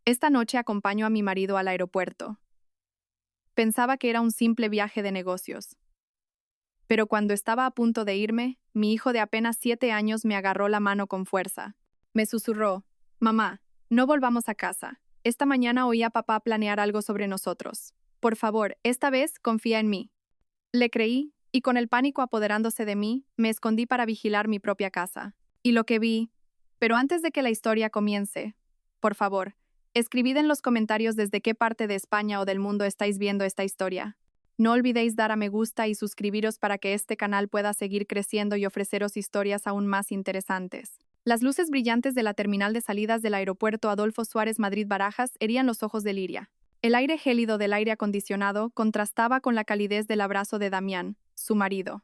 Esta noche acompaño a mi marido al aeropuerto. Pensaba que era un simple viaje de negocios. Pero cuando estaba a punto de irme, mi hijo de apenas 7 años me agarró la mano con fuerza. Me susurró: «Mamá, no volvamos a casa. Esta mañana oí a papá planear algo sobre nosotros. Por favor, esta vez confía en mí». Le creí, y con el pánico apoderándose de mí, me escondí para vigilar mi propia casa. Y lo que vi... Pero antes de que la historia comience, por favor, escribid en los comentarios desde qué parte de España o del mundo estáis viendo esta historia. No olvidéis dar a me gusta y suscribiros para que este canal pueda seguir creciendo y ofreceros historias aún más interesantes. Las luces brillantes de la terminal de salidas del aeropuerto Adolfo Suárez Madrid-Barajas herían los ojos de Liria. El aire gélido del aire acondicionado contrastaba con la calidez del abrazo de Damián, su marido.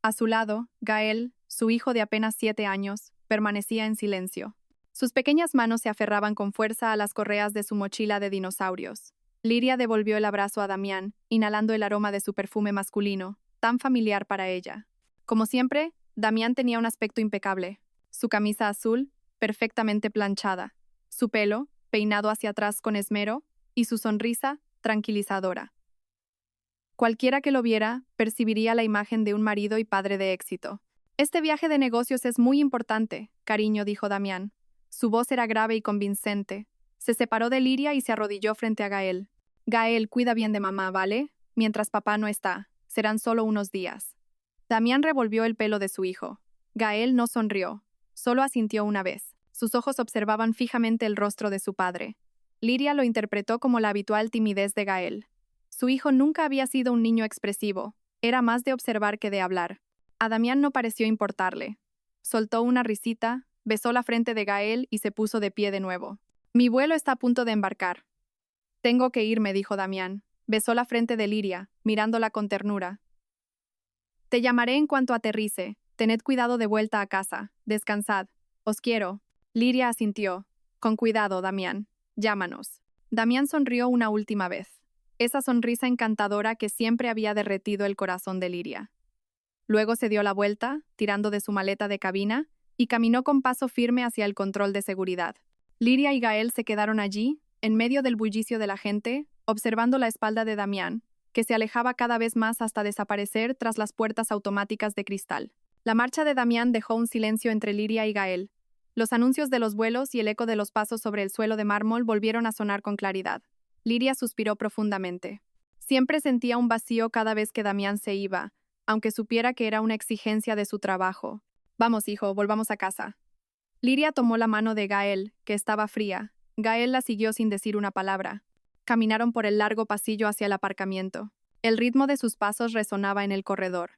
A su lado, Gael, su hijo de apenas 7 años, permanecía en silencio. Sus pequeñas manos se aferraban con fuerza a las correas de su mochila de dinosaurios. Liria devolvió el abrazo a Damián, inhalando el aroma de su perfume masculino, tan familiar para ella. Como siempre, Damián tenía un aspecto impecable. Su camisa azul, perfectamente planchada. Su pelo, peinado hacia atrás con esmero, y su sonrisa, tranquilizadora. Cualquiera que lo viera, percibiría la imagen de un marido y padre de éxito. «Este viaje de negocios es muy importante, cariño», dijo Damián. Su voz era grave y convincente. Se separó de Liria y se arrodilló frente a Gael. «Gael, cuida bien de mamá, ¿vale? Mientras papá no está. Serán solo unos días». Damián revolvió el pelo de su hijo. Gael no sonrió. Solo asintió una vez. Sus ojos observaban fijamente el rostro de su padre. Liria lo interpretó como la habitual timidez de Gael. Su hijo nunca había sido un niño expresivo. Era más de observar que de hablar. A Damián no pareció importarle. Soltó una risita, besó la frente de Gael y se puso de pie de nuevo. «Mi vuelo está a punto de embarcar». «Tengo que irme», dijo Damián. Besó la frente de Liria, mirándola con ternura. «Te llamaré en cuanto aterrice. Tened cuidado de vuelta a casa. Descansad. Os quiero». Liria asintió. «Con cuidado, Damián. Llámanos». Damián sonrió una última vez. Esa sonrisa encantadora que siempre había derretido el corazón de Liria. Luego se dio la vuelta, tirando de su maleta de cabina, y caminó con paso firme hacia el control de seguridad. Liria y Gael se quedaron allí, en medio del bullicio de la gente, observando la espalda de Damián, que se alejaba cada vez más hasta desaparecer tras las puertas automáticas de cristal. La marcha de Damián dejó un silencio entre Liria y Gael. Los anuncios de los vuelos y el eco de los pasos sobre el suelo de mármol volvieron a sonar con claridad. Liria suspiró profundamente. Siempre sentía un vacío cada vez que Damián se iba, aunque supiera que era una exigencia de su trabajo. «Vamos, hijo, volvamos a casa». Liria tomó la mano de Gael, que estaba fría. Gael la siguió sin decir una palabra. Caminaron por el largo pasillo hacia el aparcamiento. El ritmo de sus pasos resonaba en el corredor.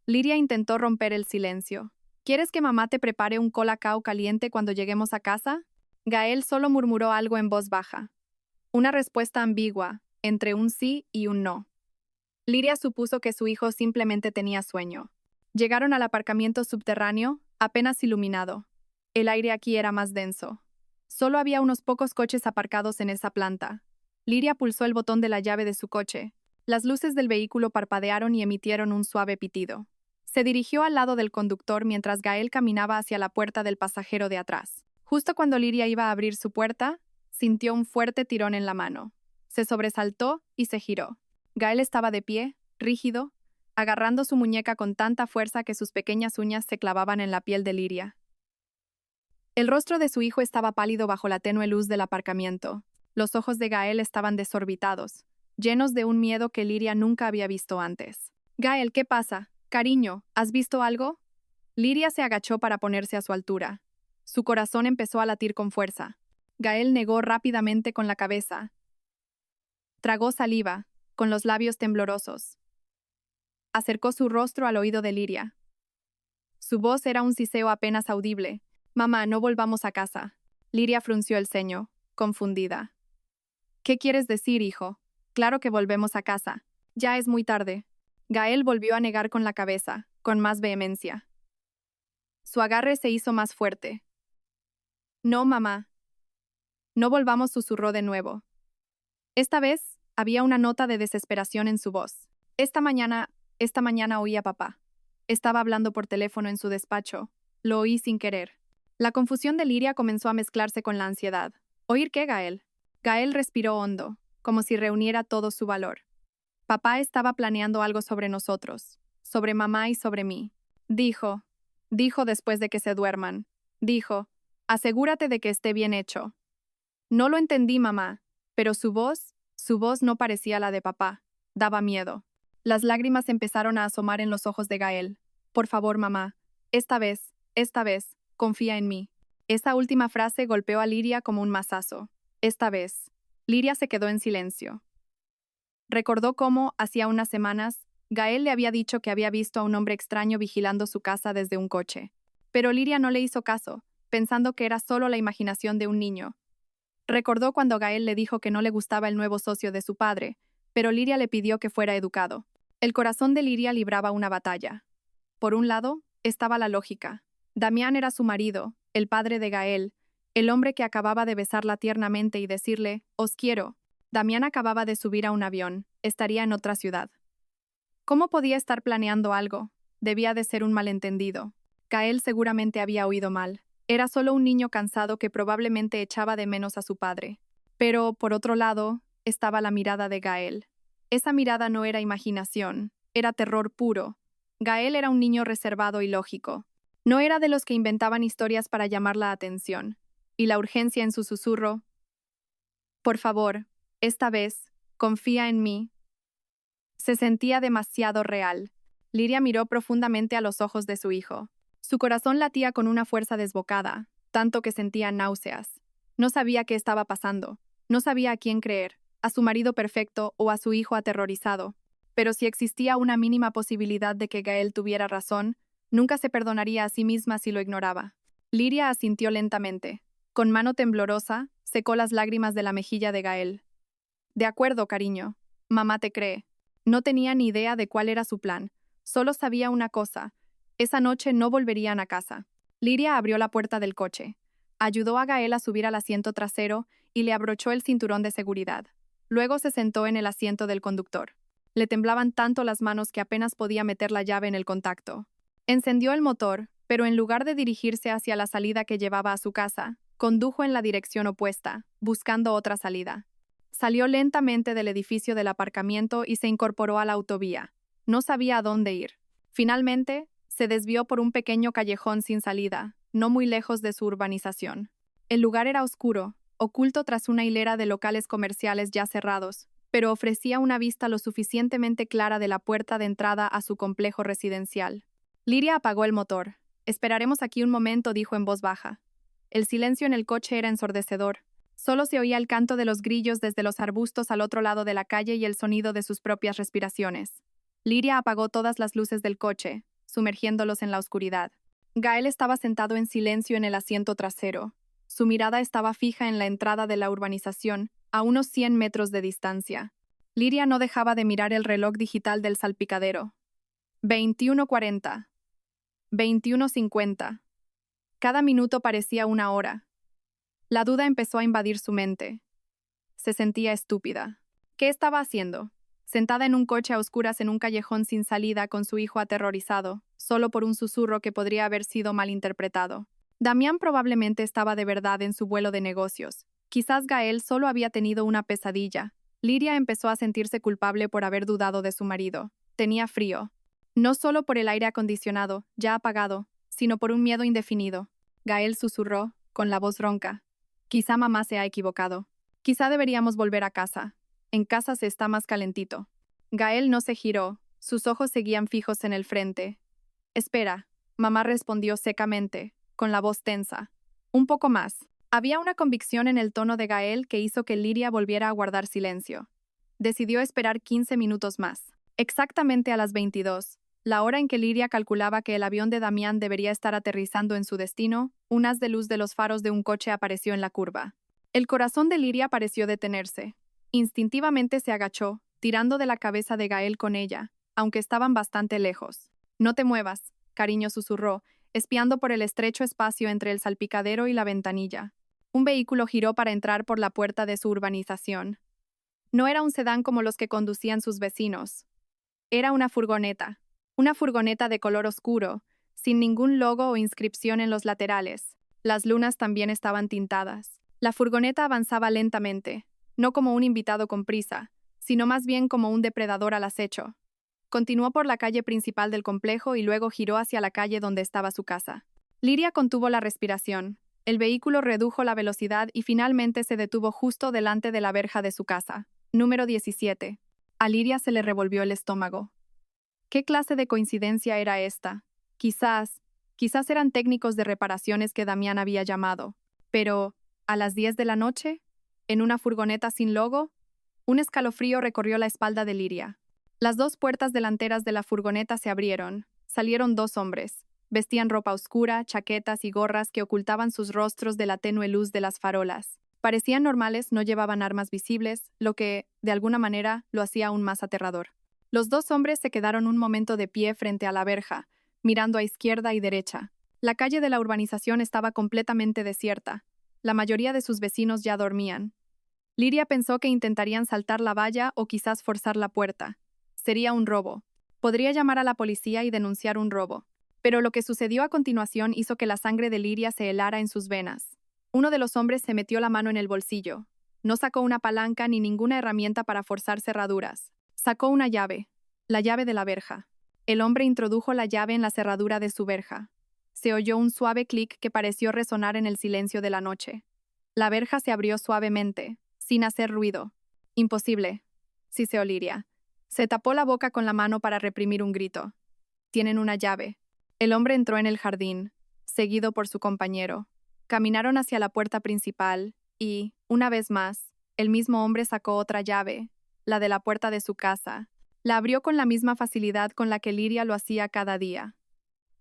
Liria intentó romper el silencio. «¿Quieres que mamá te prepare un colacao caliente cuando lleguemos a casa?» Gael solo murmuró algo en voz baja. Una respuesta ambigua, entre un sí y un no. Liria supuso que su hijo simplemente tenía sueño. Llegaron al aparcamiento subterráneo, apenas iluminado. El aire aquí era más denso. Solo había unos pocos coches aparcados en esa planta. Liria pulsó el botón de la llave de su coche. Las luces del vehículo parpadearon y emitieron un suave pitido. Se dirigió al lado del conductor mientras Gael caminaba hacia la puerta del pasajero de atrás. Justo cuando Liria iba a abrir su puerta, sintió un fuerte tirón en la mano. Se sobresaltó y se giró. Gael estaba de pie, rígido, agarrando su muñeca con tanta fuerza que sus pequeñas uñas se clavaban en la piel de Liria. El rostro de su hijo estaba pálido bajo la tenue luz del aparcamiento. Los ojos de Gael estaban desorbitados, llenos de un miedo que Liria nunca había visto antes. «Gael, ¿qué pasa? Cariño, ¿has visto algo?» Liria se agachó para ponerse a su altura. Su corazón empezó a latir con fuerza. Gael negó rápidamente con la cabeza. Tragó saliva, con los labios temblorosos. Acercó su rostro al oído de Liria. Su voz era un siseo apenas audible. «Mamá, no volvamos a casa». Liria frunció el ceño, confundida. «¿Qué quieres decir, hijo? Claro que volvemos a casa. Ya es muy tarde». Gael volvió a negar con la cabeza, con más vehemencia. Su agarre se hizo más fuerte. «No, mamá. No volvamos», susurró de nuevo. Esta vez, había una nota de desesperación en su voz. Esta mañana oí a papá. Estaba hablando por teléfono en su despacho. Lo oí sin querer. La confusión de Liria comenzó a mezclarse con la ansiedad. ¿Oír qué, Gael? Gael respiró hondo, como si reuniera todo su valor. Papá estaba planeando algo sobre nosotros, sobre mamá y sobre mí. Dijo después de que se duerman. Dijo, asegúrate de que esté bien hecho. No lo entendí, mamá, pero su voz no parecía la de papá. Daba miedo. Las lágrimas empezaron a asomar en los ojos de Gael. Por favor, mamá, esta vez, confía en mí. Esa última frase golpeó a Liria como un mazazo. Esta vez. Liria se quedó en silencio. Recordó cómo, hacía unas semanas, Gael le había dicho que había visto a un hombre extraño vigilando su casa desde un coche. Pero Liria no le hizo caso, pensando que era solo la imaginación de un niño. Recordó cuando Gael le dijo que no le gustaba el nuevo socio de su padre, pero Liria le pidió que fuera educado. El corazón de Liria libraba una batalla. Por un lado, estaba la lógica. Damián era su marido, el padre de Gael, el hombre que acababa de besarla tiernamente y decirle, «Os quiero». Damián acababa de subir a un avión, estaría en otra ciudad. ¿Cómo podía estar planeando algo? Debía de ser un malentendido. Gael seguramente había oído mal. Era solo un niño cansado que probablemente echaba de menos a su padre. Pero, por otro lado, estaba la mirada de Gael. Esa mirada no era imaginación, era terror puro. Gael era un niño reservado y lógico. No era de los que inventaban historias para llamar la atención. Y la urgencia en su susurro. Por favor, esta vez, confía en mí. Se sentía demasiado real. Liria miró profundamente a los ojos de su hijo. Su corazón latía con una fuerza desbocada, tanto que sentía náuseas. No sabía qué estaba pasando. No sabía a quién creer, a su marido perfecto o a su hijo aterrorizado. Pero si existía una mínima posibilidad de que Gael tuviera razón, nunca se perdonaría a sí misma si lo ignoraba. Liria asintió lentamente. Con mano temblorosa, secó las lágrimas de la mejilla de Gael. De acuerdo, cariño. Mamá te cree. No tenía ni idea de cuál era su plan. Solo sabía una cosa. Esa noche no volverían a casa. Liria abrió la puerta del coche. Ayudó a Gael a subir al asiento trasero y le abrochó el cinturón de seguridad. Luego se sentó en el asiento del conductor. Le temblaban tanto las manos que apenas podía meter la llave en el contacto. Encendió el motor, pero en lugar de dirigirse hacia la salida que llevaba a su casa, condujo en la dirección opuesta, buscando otra salida. Salió lentamente del edificio del aparcamiento y se incorporó a la autovía. No sabía a dónde ir. Finalmente, se desvió por un pequeño callejón sin salida, no muy lejos de su urbanización. El lugar era oscuro, oculto tras una hilera de locales comerciales ya cerrados, pero ofrecía una vista lo suficientemente clara de la puerta de entrada a su complejo residencial. Liria apagó el motor. «Esperaremos aquí un momento», dijo en voz baja. El silencio en el coche era ensordecedor. Solo se oía el canto de los grillos desde los arbustos al otro lado de la calle y el sonido de sus propias respiraciones. Liria apagó todas las luces del coche, sumergiéndolos en la oscuridad. Gael estaba sentado en silencio en el asiento trasero. Su mirada estaba fija en la entrada de la urbanización, a unos 100 metros de distancia. Liria no dejaba de mirar el reloj digital del salpicadero. 21:40. 21:50. Cada minuto parecía una hora. La duda empezó a invadir su mente. Se sentía estúpida. ¿Qué estaba haciendo? Sentada en un coche a oscuras en un callejón sin salida con su hijo aterrorizado, solo por un susurro que podría haber sido malinterpretado. Damián probablemente estaba de verdad en su vuelo de negocios. Quizás Gael solo había tenido una pesadilla. Liria empezó a sentirse culpable por haber dudado de su marido. Tenía frío. No solo por el aire acondicionado, ya apagado, sino por un miedo indefinido. Gael susurró, con la voz ronca. Quizá mamá se ha equivocado. Quizá deberíamos volver a casa. En casa se está más calentito. Gael no se giró, sus ojos seguían fijos en el frente. Espera, mamá respondió secamente, con la voz tensa. Un poco más. Había una convicción en el tono de Gael que hizo que Liria volviera a guardar silencio. Decidió esperar 15 minutos más. Exactamente a las 22, la hora en que Liria calculaba que el avión de Damián debería estar aterrizando en su destino, un haz de luz de los faros de un coche apareció en la curva. El corazón de Liria pareció detenerse. Instintivamente se agachó, tirando de la cabeza de Gael con ella, aunque estaban bastante lejos. «No te muevas», cariño susurró, espiando por el estrecho espacio entre el salpicadero y la ventanilla. Un vehículo giró para entrar por la puerta de su urbanización. No era un sedán como los que conducían sus vecinos. Era una furgoneta de color oscuro, sin ningún logo o inscripción en los laterales. Las lunas también estaban tintadas. La furgoneta avanzaba lentamente, no como un invitado con prisa, sino más bien como un depredador al acecho. Continuó por la calle principal del complejo y luego giró hacia la calle donde estaba su casa. Liria contuvo la respiración. El vehículo redujo la velocidad y finalmente se detuvo justo delante de la verja de su casa. Número 17. A Liria se le revolvió el estómago. ¿Qué clase de coincidencia era esta? Quizás eran técnicos de reparaciones que Damián había llamado. Pero, ¿a las 10 de la noche? ¿En una furgoneta sin logo? Un escalofrío recorrió la espalda de Liria. Las dos puertas delanteras de la furgoneta se abrieron. Salieron dos hombres. Vestían ropa oscura, chaquetas y gorras que ocultaban sus rostros de la tenue luz de las farolas. Parecían normales, no llevaban armas visibles, lo que, de alguna manera, lo hacía aún más aterrador. Los dos hombres se quedaron un momento de pie frente a la verja, mirando a izquierda y derecha. La calle de la urbanización estaba completamente desierta. La mayoría de sus vecinos ya dormían. Liria pensó que intentarían saltar la valla o quizás forzar la puerta. Sería un robo. Podría llamar a la policía y denunciar un robo. Pero lo que sucedió a continuación hizo que la sangre de Liria se helara en sus venas. Uno de los hombres se metió la mano en el bolsillo. No sacó una palanca ni ninguna herramienta para forzar cerraduras. Sacó una llave, la llave de la verja. El hombre introdujo la llave en la cerradura de su verja. Se oyó un suave clic que pareció resonar en el silencio de la noche. La verja se abrió suavemente, sin hacer ruido. Imposible, siseó Liria. Se tapó la boca con la mano para reprimir un grito. Tienen una llave. El hombre entró en el jardín, seguido por su compañero. Caminaron hacia la puerta principal y, una vez más, el mismo hombre sacó otra llave, la de la puerta de su casa. La abrió con la misma facilidad con la que Liria lo hacía cada día.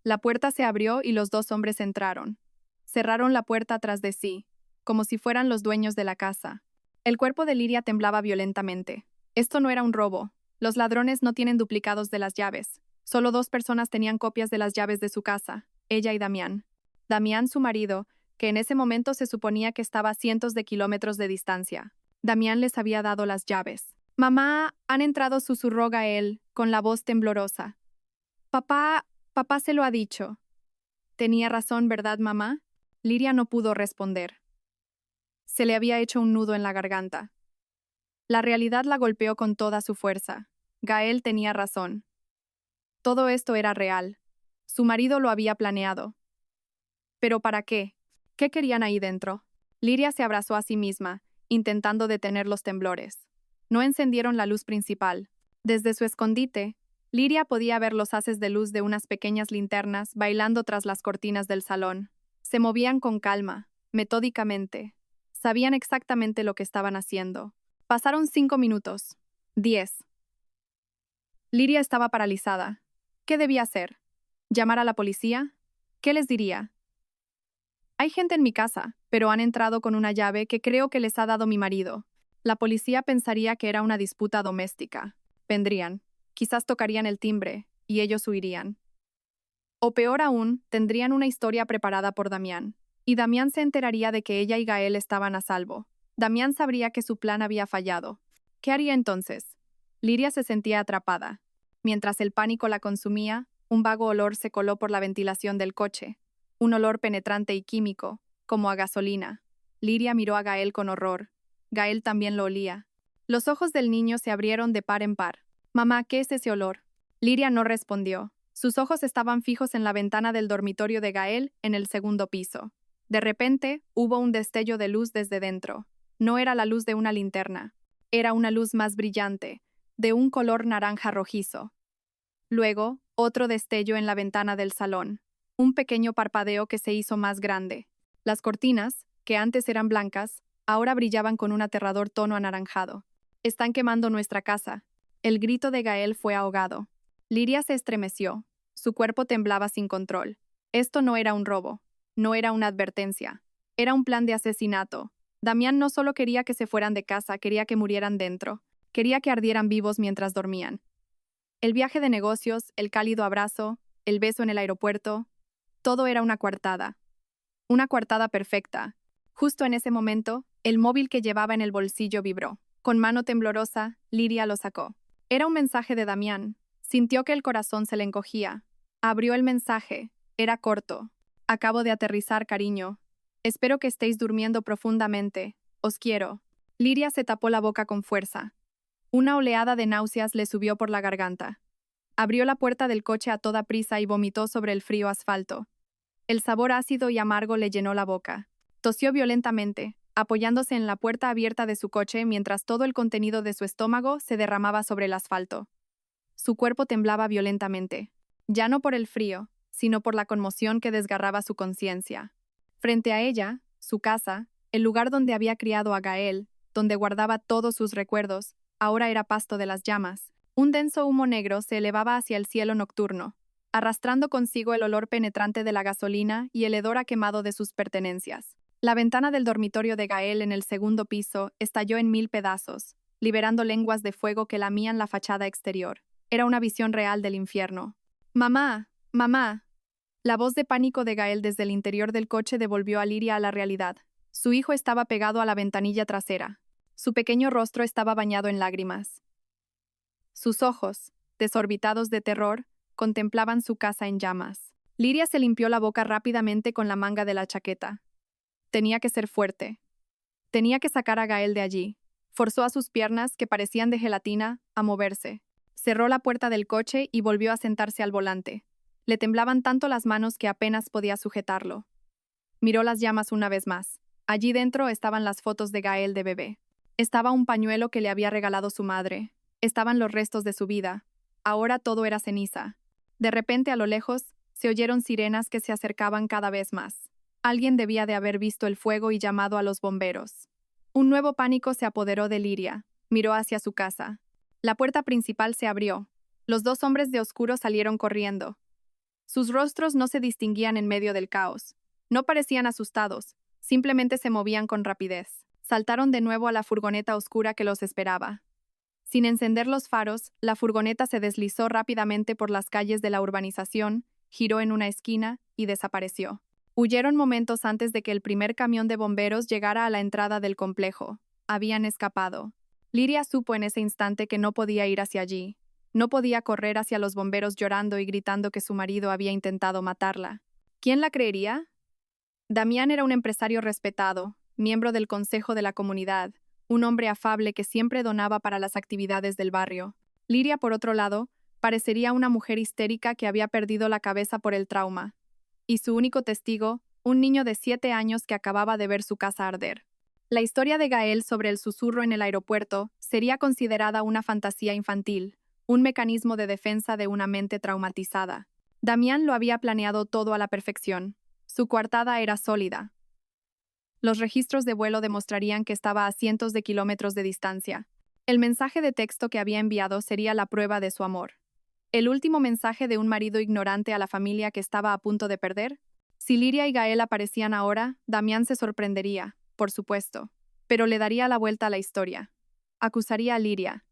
La puerta se abrió y los dos hombres entraron. Cerraron la puerta tras de sí, como si fueran los dueños de la casa. El cuerpo de Liria temblaba violentamente. Esto no era un robo. Los ladrones no tienen duplicados de las llaves. Solo dos personas tenían copias de las llaves de su casa, ella y Damián. Damián, su marido, que en ese momento se suponía que estaba a cientos de kilómetros de distancia. Damián les había dado las llaves. «Mamá, han entrado», susurró Gael, con la voz temblorosa. Papá se lo ha dicho». «Tenía razón, ¿verdad, mamá?» Liria no pudo responder. Se le había hecho un nudo en la garganta. La realidad la golpeó con toda su fuerza. Gael tenía razón. Todo esto era real. Su marido lo había planeado. ¿Pero para qué? ¿Qué querían ahí dentro? Liria se abrazó a sí misma, intentando detener los temblores. No encendieron la luz principal. Desde su escondite, Liria podía ver los haces de luz de unas pequeñas linternas bailando tras las cortinas del salón. Se movían con calma, metódicamente. Sabían exactamente lo que estaban haciendo. Pasaron 5 minutos. 10. Liria estaba paralizada. ¿Qué debía hacer? ¿Llamar a la policía? ¿Qué les diría? Hay gente en mi casa, pero han entrado con una llave que creo que les ha dado mi marido. La policía pensaría que era una disputa doméstica. Vendrían. Quizás tocarían el timbre, y ellos huirían. O peor aún, tendrían una historia preparada por Damián. Y Damián se enteraría de que ella y Gael estaban a salvo. Damián sabría que su plan había fallado. ¿Qué haría entonces? Liria se sentía atrapada. Mientras el pánico la consumía, un vago olor se coló por la ventilación del coche. Un olor penetrante y químico, como a gasolina. Liria miró a Gael con horror. Gael también lo olía. Los ojos del niño se abrieron de par en par. «Mamá, ¿qué es ese olor?» Liria no respondió. Sus ojos estaban fijos en la ventana del dormitorio de Gael en el segundo piso. De repente, hubo un destello de luz desde dentro. No era la luz de una linterna. Era una luz más brillante, de un color naranja rojizo. Luego, otro destello en la ventana del salón. Un pequeño parpadeo que se hizo más grande. Las cortinas, que antes eran blancas, ahora brillaban con un aterrador tono anaranjado. «Están quemando nuestra casa». El grito de Gael fue ahogado. Liria se estremeció. Su cuerpo temblaba sin control. Esto no era un robo. No era una advertencia. Era un plan de asesinato. Damián no solo quería que se fueran de casa, quería que murieran dentro. Quería que ardieran vivos mientras dormían. El viaje de negocios, el cálido abrazo, el beso en el aeropuerto, todo era una coartada. Una coartada perfecta. Justo en ese momento, el móvil que llevaba en el bolsillo vibró. Con mano temblorosa, Liria lo sacó. Era un mensaje de Damián. Sintió que el corazón se le encogía. Abrió el mensaje. Era corto. «Acabo de aterrizar, cariño. Espero que estéis durmiendo profundamente. Os quiero. Liria se tapó la boca con fuerza. Una oleada de náuseas le subió por la garganta. Abrió la puerta del coche a toda prisa y vomitó sobre el frío asfalto. El sabor ácido y amargo le llenó la boca. Tosió violentamente, apoyándose en la puerta abierta de su coche mientras todo el contenido de su estómago se derramaba sobre el asfalto. Su cuerpo temblaba violentamente, ya no por el frío, sino por la conmoción que desgarraba su conciencia. Frente a ella, su casa, el lugar donde había criado a Gael, donde guardaba todos sus recuerdos, ahora era pasto de las llamas. Un denso humo negro se elevaba hacia el cielo nocturno, arrastrando consigo el olor penetrante de la gasolina y el hedor a quemado de sus pertenencias. La ventana del dormitorio de Gael en el segundo piso estalló en 1000 pedazos, liberando lenguas de fuego que lamían la fachada exterior. Era una visión real del infierno. «¡Mamá! ¡Mamá!». La voz de pánico de Gael desde el interior del coche devolvió a Liria a la realidad. Su hijo estaba pegado a la ventanilla trasera. Su pequeño rostro estaba bañado en lágrimas. Sus ojos, desorbitados de terror, contemplaban su casa en llamas. Liria se limpió la boca rápidamente con la manga de la chaqueta. Tenía que ser fuerte. Tenía que sacar a Gael de allí. Forzó a sus piernas, que parecían de gelatina, a moverse. Cerró la puerta del coche y volvió a sentarse al volante. Le temblaban tanto las manos que apenas podía sujetarlo. Miró las llamas una vez más. Allí dentro estaban las fotos de Gael de bebé. Estaba un pañuelo que le había regalado su madre. Estaban los restos de su vida. Ahora todo era ceniza. De repente, a lo lejos, se oyeron sirenas que se acercaban cada vez más. Alguien debía de haber visto el fuego y llamado a los bomberos. Un nuevo pánico se apoderó de Liria. Miró hacia su casa. La puerta principal se abrió. Los dos hombres de oscuro salieron corriendo. Sus rostros no se distinguían en medio del caos. No parecían asustados, simplemente se movían con rapidez. Saltaron de nuevo a la furgoneta oscura que los esperaba. Sin encender los faros, la furgoneta se deslizó rápidamente por las calles de la urbanización, giró en una esquina y desapareció. Huyeron momentos antes de que el primer camión de bomberos llegara a la entrada del complejo. Habían escapado. Liria supo en ese instante que no podía ir hacia allí. No podía correr hacia los bomberos llorando y gritando que su marido había intentado matarla. ¿Quién la creería? Damián era un empresario respetado, miembro del consejo de la comunidad, un hombre afable que siempre donaba para las actividades del barrio. Liria, por otro lado, parecería una mujer histérica que había perdido la cabeza por el trauma. Y su único testigo, un niño de 7 años que acababa de ver su casa arder. La historia de Gael sobre el susurro en el aeropuerto sería considerada una fantasía infantil, un mecanismo de defensa de una mente traumatizada. Damián lo había planeado todo a la perfección. Su coartada era sólida. Los registros de vuelo demostrarían que estaba a cientos de kilómetros de distancia. El mensaje de texto que había enviado sería la prueba de su amor. El último mensaje de un marido ignorante a la familia que estaba a punto de perder. Si Liria y Gael aparecían ahora, Damián se sorprendería, por supuesto, pero le daría la vuelta a la historia. Acusaría a Liria.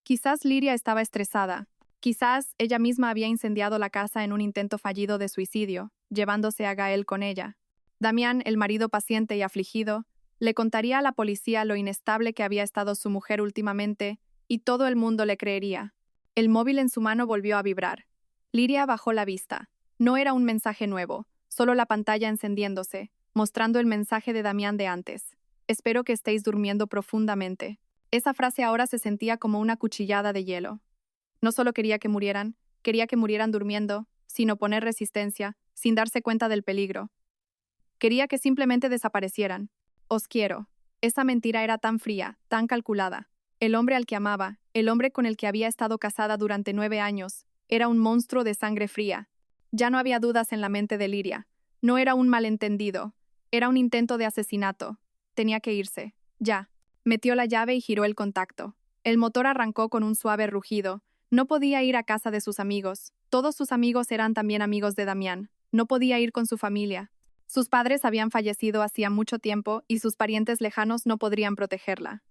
Quizás Liria estaba estresada. Quizás ella misma había incendiado la casa en un intento fallido de suicidio, llevándose a Gael con ella. Damián, el marido paciente y afligido, le contaría a la policía lo inestable que había estado su mujer últimamente, y todo el mundo le creería. El móvil en su mano volvió a vibrar. Liria bajó la vista. No era un mensaje nuevo, solo la pantalla encendiéndose, mostrando el mensaje de Damián de antes. Espero que estéis durmiendo profundamente. Esa frase ahora se sentía como una cuchillada de hielo. No solo quería que murieran durmiendo, sin oponer resistencia, sin darse cuenta del peligro. Quería que simplemente desaparecieran. Os quiero. Esa mentira era tan fría, tan calculada. El hombre al que amaba, el hombre con el que había estado casada durante 9 años, era un monstruo de sangre fría. Ya no había dudas en la mente de Liria. No era un malentendido. Era un intento de asesinato. Tenía que irse. Ya. Metió la llave y giró el contacto. El motor arrancó con un suave rugido. No podía ir a casa de sus amigos. Todos sus amigos eran también amigos de Damián. No podía ir con su familia. Sus padres habían fallecido hacía mucho tiempo y sus parientes lejanos no podrían protegerla.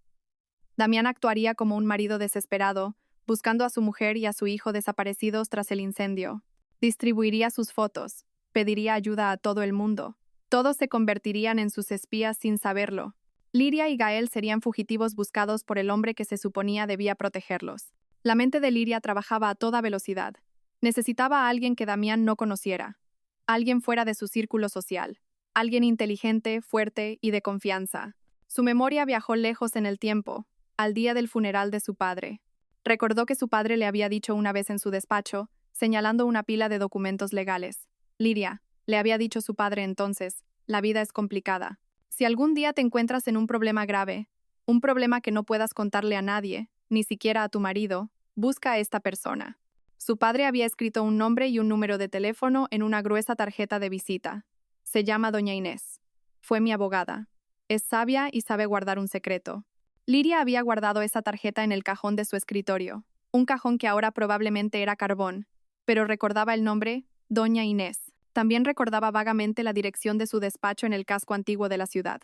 Damián actuaría como un marido desesperado, buscando a su mujer y a su hijo desaparecidos tras el incendio. Distribuiría sus fotos, pediría ayuda a todo el mundo. Todos se convertirían en sus espías sin saberlo. Liria y Gael serían fugitivos buscados por el hombre que se suponía debía protegerlos. La mente de Liria trabajaba a toda velocidad. Necesitaba a alguien que Damián no conociera. Alguien fuera de su círculo social. alguien inteligente, fuerte y de confianza. Su memoria viajó lejos en el tiempo, al día del funeral de su padre. Recordó que su padre le había dicho una vez en su despacho, señalando una pila de documentos legales. Liria, le había dicho su padre entonces, la vida es complicada. Si algún día te encuentras en un problema grave, un problema que no puedas contarle a nadie, ni siquiera a tu marido, busca a esta persona. Su padre había escrito un nombre y un número de teléfono en una gruesa tarjeta de visita. Se llama Doña Inés. Fue mi abogada. Es sabia y sabe guardar un secreto. Liria había guardado esa tarjeta en el cajón de su escritorio, un cajón que ahora probablemente era carbón, pero recordaba el nombre, Doña Inés. También recordaba vagamente la dirección de su despacho en el casco antiguo de la ciudad.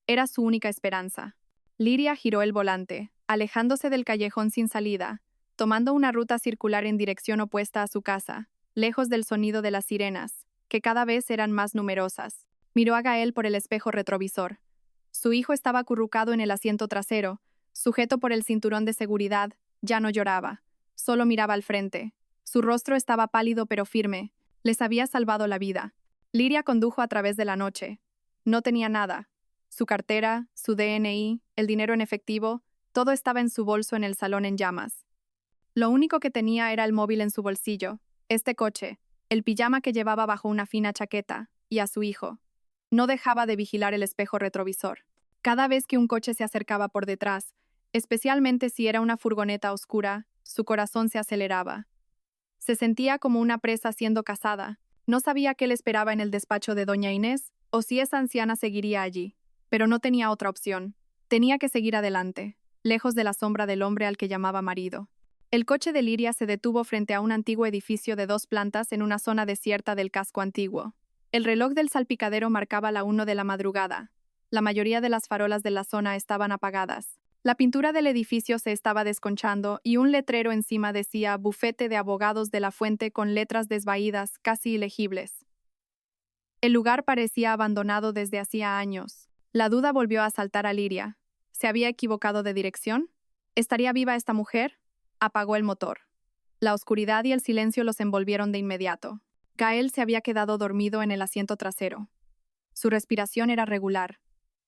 Era su única esperanza. Liria giró el volante, alejándose del callejón sin salida, tomando una ruta circular en dirección opuesta a su casa, lejos del sonido de las sirenas, que cada vez eran más numerosas. Miró a Gael por el espejo retrovisor. Su hijo estaba acurrucado en el asiento trasero, sujeto por el cinturón de seguridad, ya no lloraba, solo miraba al frente. Su rostro estaba pálido pero firme. Les había salvado la vida. Liria condujo a través de la noche. No tenía nada. Su cartera, su DNI, el dinero en efectivo, todo estaba en su bolso en el salón en llamas. Lo único que tenía era el móvil en su bolsillo, este coche, el pijama que llevaba bajo una fina chaqueta, y a su hijo. No dejaba de vigilar el espejo retrovisor. Cada vez que un coche se acercaba por detrás, especialmente si era una furgoneta oscura, su corazón se aceleraba. Se sentía como una presa siendo cazada. No sabía qué le esperaba en el despacho de Doña Inés, o si esa anciana seguiría allí. Pero no tenía otra opción. Tenía que seguir adelante, lejos de la sombra del hombre al que llamaba marido. El coche de Liria se detuvo frente a un antiguo edificio de 2 plantas en una zona desierta del casco antiguo. El reloj del salpicadero marcaba la 1 de la madrugada. La mayoría de las farolas de la zona estaban apagadas. La pintura del edificio se estaba desconchando y un letrero encima decía Bufete de Abogados de la Fuente con letras desvaídas, casi ilegibles. El lugar parecía abandonado desde hacía años. La duda volvió a asaltar a Liria. ¿Se había equivocado de dirección? ¿Estaría viva esta mujer? Apagó el motor. La oscuridad y el silencio los envolvieron de inmediato. Gael se había quedado dormido en el asiento trasero. Su respiración era regular.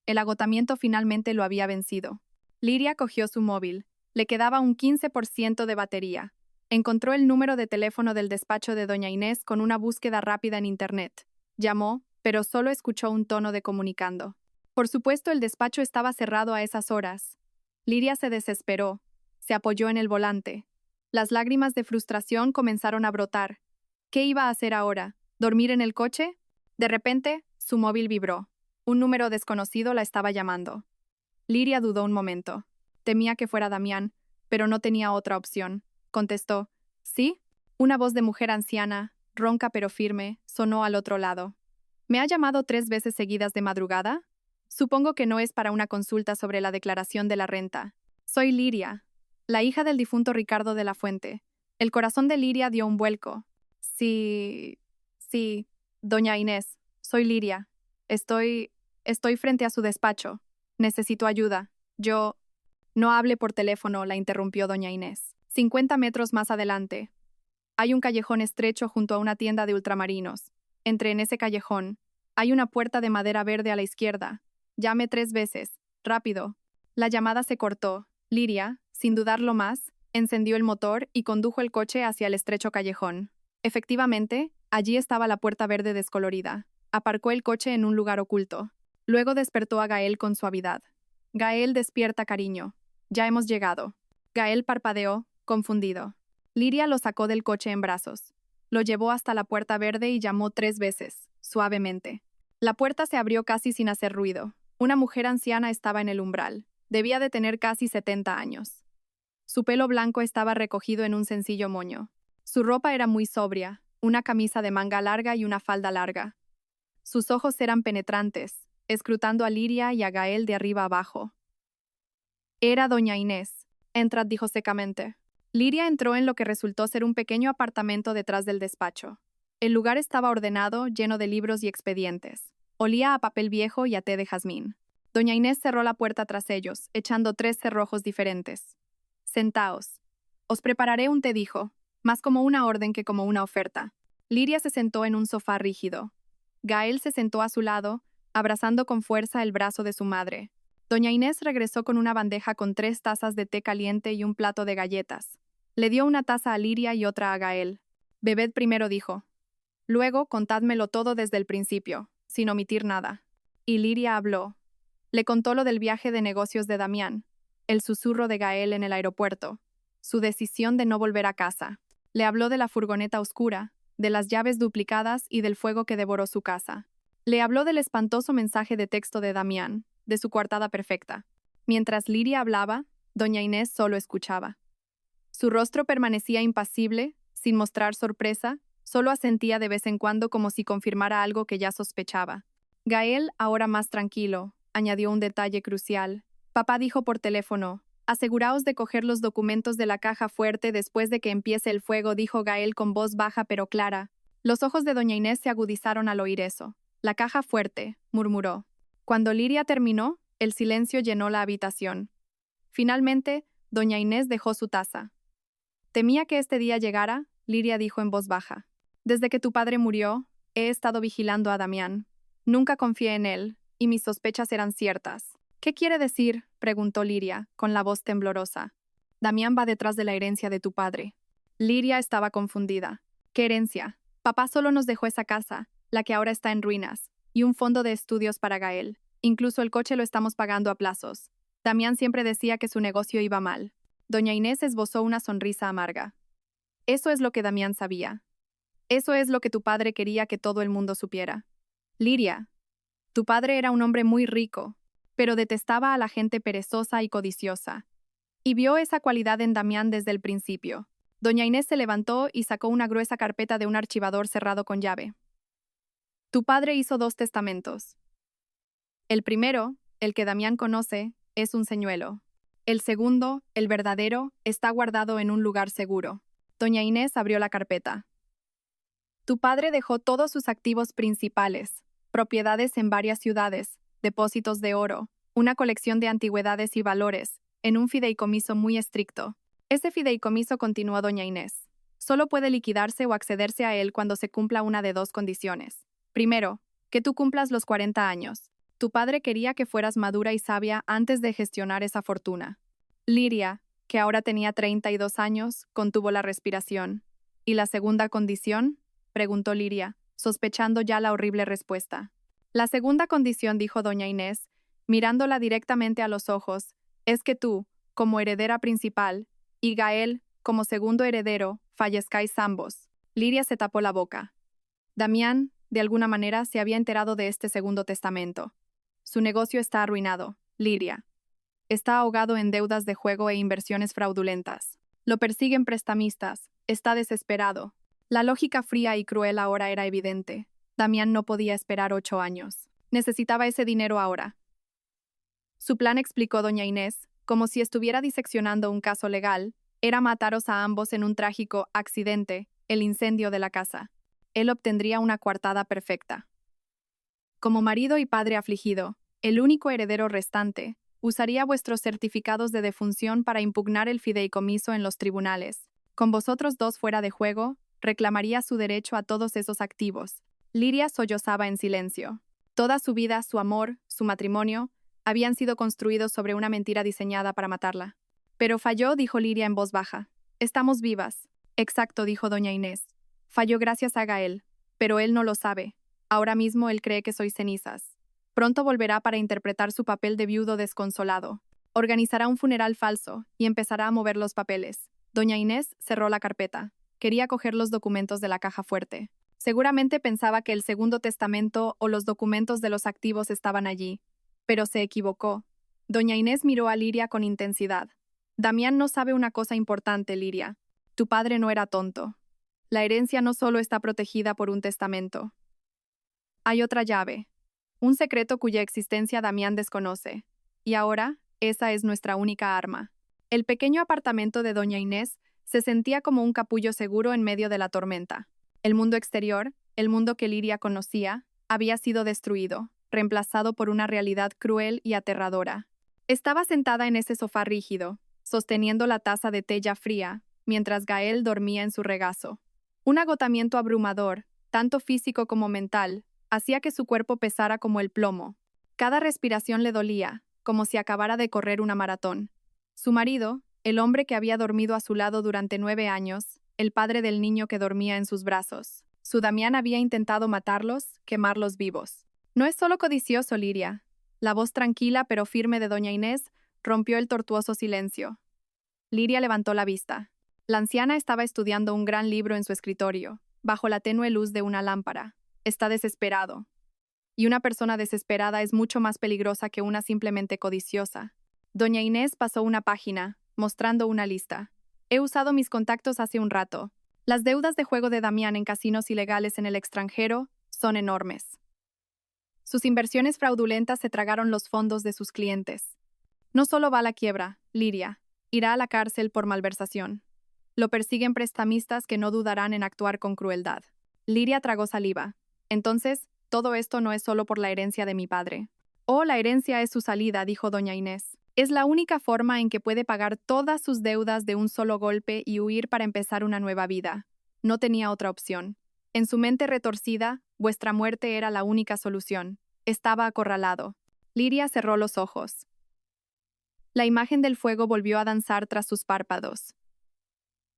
El agotamiento finalmente lo había vencido. Liria cogió su móvil. Le quedaba un 15% de batería. Encontró el número de teléfono del despacho de Doña Inés con una búsqueda rápida en Internet. Llamó, pero solo escuchó un tono de comunicando. Por supuesto, el despacho estaba cerrado a esas horas. Liria se desesperó. Se apoyó en el volante. Las lágrimas de frustración comenzaron a brotar. ¿Qué iba a hacer ahora? ¿Dormir en el coche? De repente, su móvil vibró. Un número desconocido la estaba llamando. Liria dudó un momento. Temía que fuera Damián, pero no tenía otra opción. Contestó, ¿sí? Una voz de mujer anciana, ronca pero firme, sonó al otro lado. ¿Me ha llamado 3 veces seguidas de madrugada? Supongo que no es para una consulta sobre la declaración de la renta. Soy Liria, la hija del difunto Ricardo de la Fuente. El corazón de Liria dio un vuelco. Sí, doña Inés, soy Liria. Estoy frente a su despacho. Necesito ayuda. No hable por teléfono, la interrumpió doña Inés. 50 metros más adelante. Hay un callejón estrecho junto a una tienda de ultramarinos. Entre en ese callejón. Hay una puerta de madera verde a la izquierda. Llame 3 veces. Rápido. La llamada se cortó. Liria, sin dudarlo más, encendió el motor y condujo el coche hacia el estrecho callejón. Efectivamente, allí estaba la puerta verde descolorida. Aparcó el coche en un lugar oculto. Luego despertó a Gael con suavidad. Gael, despierta, cariño. Ya hemos llegado. Gael parpadeó, confundido. Liria lo sacó del coche en brazos. Lo llevó hasta la puerta verde y llamó 3 veces, suavemente. La puerta se abrió casi sin hacer ruido. Una mujer anciana estaba en el umbral. Debía de tener casi 70 años. Su pelo blanco estaba recogido en un sencillo moño. Su ropa era muy sobria, una camisa de manga larga y una falda larga. Sus ojos eran penetrantes, escrutando a Liria y a Gael de arriba abajo. Era doña Inés. Entrad, dijo secamente. Liria entró en lo que resultó ser un pequeño apartamento detrás del despacho. El lugar estaba ordenado, lleno de libros y expedientes. Olía a papel viejo y a té de jazmín. Doña Inés cerró la puerta tras ellos, echando 3 cerrojos diferentes. Sentaos. Os prepararé un té, dijo, más como una orden que como una oferta. Liria se sentó en un sofá rígido. Gael se sentó a su lado, abrazando con fuerza el brazo de su madre. Doña Inés regresó con una bandeja con 3 tazas de té caliente y un plato de galletas. Le dio una taza a Liria y otra a Gael. Bebed primero, dijo. Luego, contádmelo todo desde el principio, sin omitir nada. Y Liria habló. Le contó lo del viaje de negocios de Damián, el susurro de Gael en el aeropuerto, su decisión de no volver a casa. Le habló de la furgoneta oscura, de las llaves duplicadas y del fuego que devoró su casa. Le habló del espantoso mensaje de texto de Damián, de su coartada perfecta. Mientras Liria hablaba, doña Inés solo escuchaba. Su rostro permanecía impasible, sin mostrar sorpresa, solo asentía de vez en cuando como si confirmara algo que ya sospechaba. Gael, ahora más tranquilo, añadió un detalle crucial. Papá dijo por teléfono, aseguraos de coger los documentos de la caja fuerte después de que empiece el fuego, dijo Gael con voz baja pero clara. Los ojos de doña Inés se agudizaron al oír eso. La caja fuerte, murmuró. Cuando Liria terminó, el silencio llenó la habitación. Finalmente, doña Inés dejó su taza. Temía que este día llegara, Liria dijo en voz baja. Desde que tu padre murió, he estado vigilando a Damián. Nunca confié en él, y mis sospechas eran ciertas. ¿Qué quiere decir?, preguntó Liria, con la voz temblorosa. Damián va detrás de la herencia de tu padre. Liria estaba confundida. ¿Qué herencia? Papá solo nos dejó esa casa, la que ahora está en ruinas, y un fondo de estudios para Gael. Incluso el coche lo estamos pagando a plazos. Damián siempre decía que su negocio iba mal. Doña Inés esbozó una sonrisa amarga. Eso es lo que Damián sabía. Eso es lo que tu padre quería que todo el mundo supiera. Liria, tu padre era un hombre muy rico, pero detestaba a la gente perezosa y codiciosa. Y vio esa cualidad en Damián desde el principio. Doña Inés se levantó y sacó una gruesa carpeta de un archivador cerrado con llave. Tu padre hizo 2 testamentos. El primero, el que Damián conoce, es un señuelo. El segundo, el verdadero, está guardado en un lugar seguro. Doña Inés abrió la carpeta. Tu padre dejó todos sus activos principales, propiedades en varias ciudades, depósitos de oro, una colección de antigüedades y valores, en un fideicomiso muy estricto. Ese fideicomiso, continuó doña Inés, solo puede liquidarse o accederse a él cuando se cumpla una de 2 condiciones. Primero, que tú cumplas los 40 años. Tu padre quería que fueras madura y sabia antes de gestionar esa fortuna. Liria, que ahora tenía 32 años, contuvo la respiración. ¿Y la segunda condición?, preguntó Liria, sospechando ya la horrible respuesta. La segunda condición, dijo doña Inés, mirándola directamente a los ojos, es que tú, como heredera principal, y Gael, como segundo heredero, fallezcáis ambos. Liria se tapó la boca. Damián, de alguna manera, se había enterado de este segundo testamento. Su negocio está arruinado, Liria. Está ahogado en deudas de juego e inversiones fraudulentas. Lo persiguen prestamistas. Está desesperado. La lógica fría y cruel ahora era evidente. Damián no podía esperar 8 años. Necesitaba ese dinero ahora. Su plan, explicó doña Inés, como si estuviera diseccionando un caso legal, era mataros a ambos en un trágico accidente, el incendio de la casa. Él obtendría una coartada perfecta. Como marido y padre afligido, el único heredero restante, usaría vuestros certificados de defunción para impugnar el fideicomiso en los tribunales. Con vosotros 2 fuera de juego, reclamaría su derecho a todos esos activos. Liria sollozaba en silencio. Toda su vida, su amor, su matrimonio, habían sido construidos sobre una mentira diseñada para matarla. Pero falló, dijo Liria en voz baja. Estamos vivas. Exacto, dijo doña Inés. Falló gracias a Gael, pero él no lo sabe. Ahora mismo él cree que soy cenizas. Pronto volverá para interpretar su papel de viudo desconsolado. Organizará un funeral falso y empezará a mover los papeles. Doña Inés cerró la carpeta. Quería coger los documentos de la caja fuerte. Seguramente pensaba que el segundo testamento o los documentos de los activos estaban allí. Pero se equivocó. Doña Inés miró a Liria con intensidad. Damián no sabe una cosa importante, Liria. Tu padre no era tonto. La herencia no solo está protegida por un testamento. Hay otra llave. Un secreto cuya existencia Damián desconoce. Y ahora, esa es nuestra única arma. El pequeño apartamento de doña Inés se sentía como un capullo seguro en medio de la tormenta. El mundo exterior, el mundo que Liria conocía, había sido destruido, reemplazado por una realidad cruel y aterradora. Estaba sentada en ese sofá rígido, sosteniendo la taza de té ya fría, mientras Gael dormía en su regazo. Un agotamiento abrumador, tanto físico como mental, hacía que su cuerpo pesara como el plomo. Cada respiración le dolía, como si acabara de correr una maratón. Su marido, el hombre que había dormido a su lado durante 9 años, el padre del niño que dormía en sus brazos. Su Damián había intentado matarlos, quemarlos vivos. No es solo codicioso, Liria. La voz tranquila pero firme de doña Inés rompió el tortuoso silencio. Liria levantó la vista. La anciana estaba estudiando un gran libro en su escritorio, bajo la tenue luz de una lámpara. Está desesperado. Y una persona desesperada es mucho más peligrosa que una simplemente codiciosa. Doña Inés pasó una página, mostrando una lista. He usado mis contactos hace un rato. Las deudas de juego de Damián en casinos ilegales en el extranjero son enormes. Sus inversiones fraudulentas se tragaron los fondos de sus clientes. No solo va a la quiebra, Liria, irá a la cárcel por malversación. Lo persiguen prestamistas que no dudarán en actuar con crueldad. Liria tragó saliva. Entonces, todo esto no es solo por la herencia de mi padre. Oh, la herencia es su salida, dijo doña Inés. Es la única forma en que puede pagar todas sus deudas de un solo golpe y huir para empezar una nueva vida. No tenía otra opción. En su mente retorcida, vuestra muerte era la única solución. Estaba acorralado. Liria cerró los ojos. La imagen del fuego volvió a danzar tras sus párpados.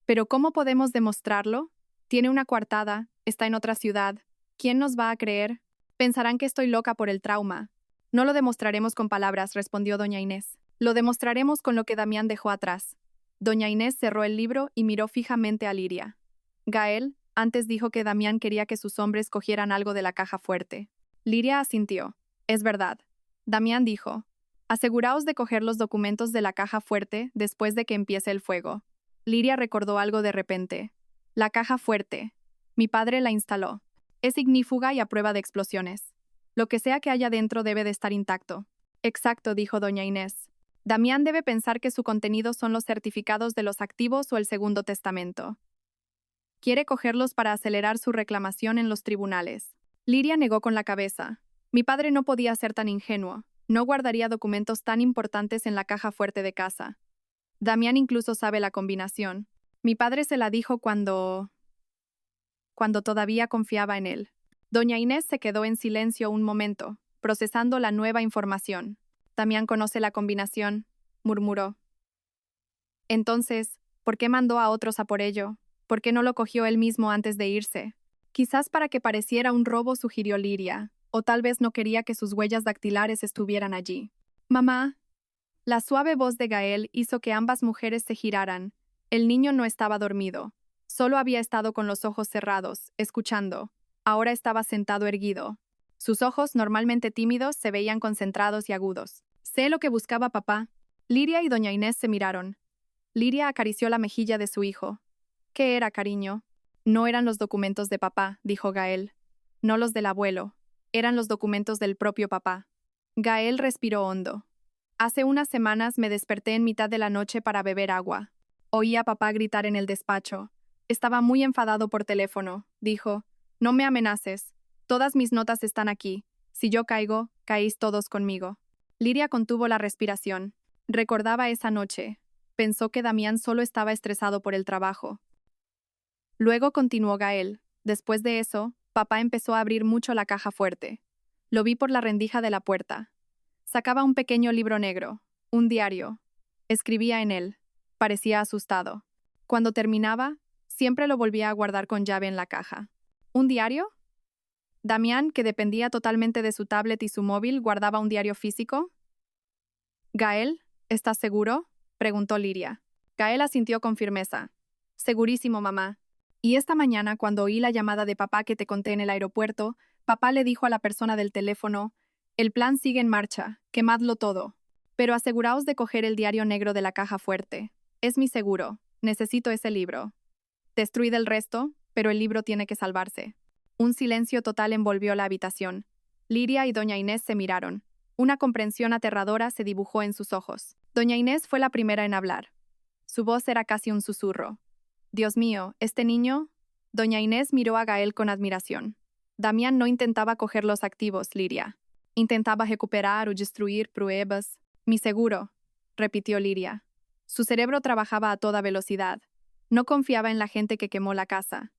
¿Pero cómo podemos demostrarlo? Tiene una coartada, está en otra ciudad. ¿Quién nos va a creer? Pensarán que estoy loca por el trauma. No lo demostraremos con palabras, respondió doña Inés. Lo demostraremos con lo que Damián dejó atrás. Doña Inés cerró el libro y miró fijamente a Liria. Gael antes dijo que Damián quería que sus hombres cogieran algo de la caja fuerte. Liria asintió. Es verdad. Damián dijo. Aseguraos de coger los documentos de la caja fuerte después de que empiece el fuego. Liria recordó algo de repente. La caja fuerte. Mi padre la instaló. Es ignífuga y a prueba de explosiones. Lo que sea que haya dentro debe de estar intacto. Exacto, dijo doña Inés. Damián debe pensar que su contenido son los certificados de los activos o el segundo testamento. Quiere cogerlos para acelerar su reclamación en los tribunales. Liria negó con la cabeza. Mi padre no podía ser tan ingenuo. No guardaría documentos tan importantes en la caja fuerte de casa. Damián incluso sabe la combinación. Mi padre se la dijo cuando todavía confiaba en él. Doña Inés se quedó en silencio un momento, procesando la nueva información. Damián conoce la combinación, murmuró. Entonces, ¿por qué mandó a otros a por ello? ¿Por qué no lo cogió él mismo antes de irse? Quizás para que pareciera un robo, sugirió Liria, o tal vez no quería que sus huellas dactilares estuvieran allí. Mamá. La suave voz de Gael hizo que ambas mujeres se giraran. El niño no estaba dormido. Solo había estado con los ojos cerrados, escuchando. Ahora estaba sentado erguido. Sus ojos, normalmente tímidos, se veían concentrados y agudos. Sé lo que buscaba papá. Liria y doña Inés se miraron. Liria acarició la mejilla de su hijo. ¿Qué era, cariño? No eran los documentos de papá, dijo Gael. No los del abuelo. Eran los documentos del propio papá. Gael respiró hondo. Hace unas semanas me desperté en mitad de la noche para beber agua. Oí a papá gritar en el despacho. Estaba muy enfadado por teléfono. Dijo, no me amenaces. Todas mis notas están aquí. Si yo caigo, caéis todos conmigo. Liria contuvo la respiración. Recordaba esa noche. Pensó que Damián solo estaba estresado por el trabajo. Luego continuó Gael. Después de eso, papá empezó a abrir mucho la caja fuerte. Lo vi por la rendija de la puerta. Sacaba un pequeño libro negro, un diario. Escribía en él. Parecía asustado. Cuando terminaba, siempre lo volvía a guardar con llave en la caja. ¿Un diario? Damián, que dependía totalmente de su tablet y su móvil, guardaba un diario físico. ¿Gael? ¿Estás seguro?, preguntó Liria. Gael asintió con firmeza. Segurísimo, mamá. Y esta mañana, cuando oí la llamada de papá que te conté en el aeropuerto, papá le dijo a la persona del teléfono, el plan sigue en marcha, quemadlo todo. Pero aseguraos de coger el diario negro de la caja fuerte. Es mi seguro. Necesito ese libro. Destruid el resto, pero el libro tiene que salvarse. Un silencio total envolvió la habitación. Liria y doña Inés se miraron. Una comprensión aterradora se dibujó en sus ojos. Doña Inés fue la primera en hablar. Su voz era casi un susurro. Dios mío, ¿este niño? Doña Inés miró a Gael con admiración. Damián no intentaba coger los activos, Liria. Intentaba recuperar o destruir pruebas. Mi seguro, repitió Liria. Su cerebro trabajaba a toda velocidad. No confiaba en la gente que quemó la casa.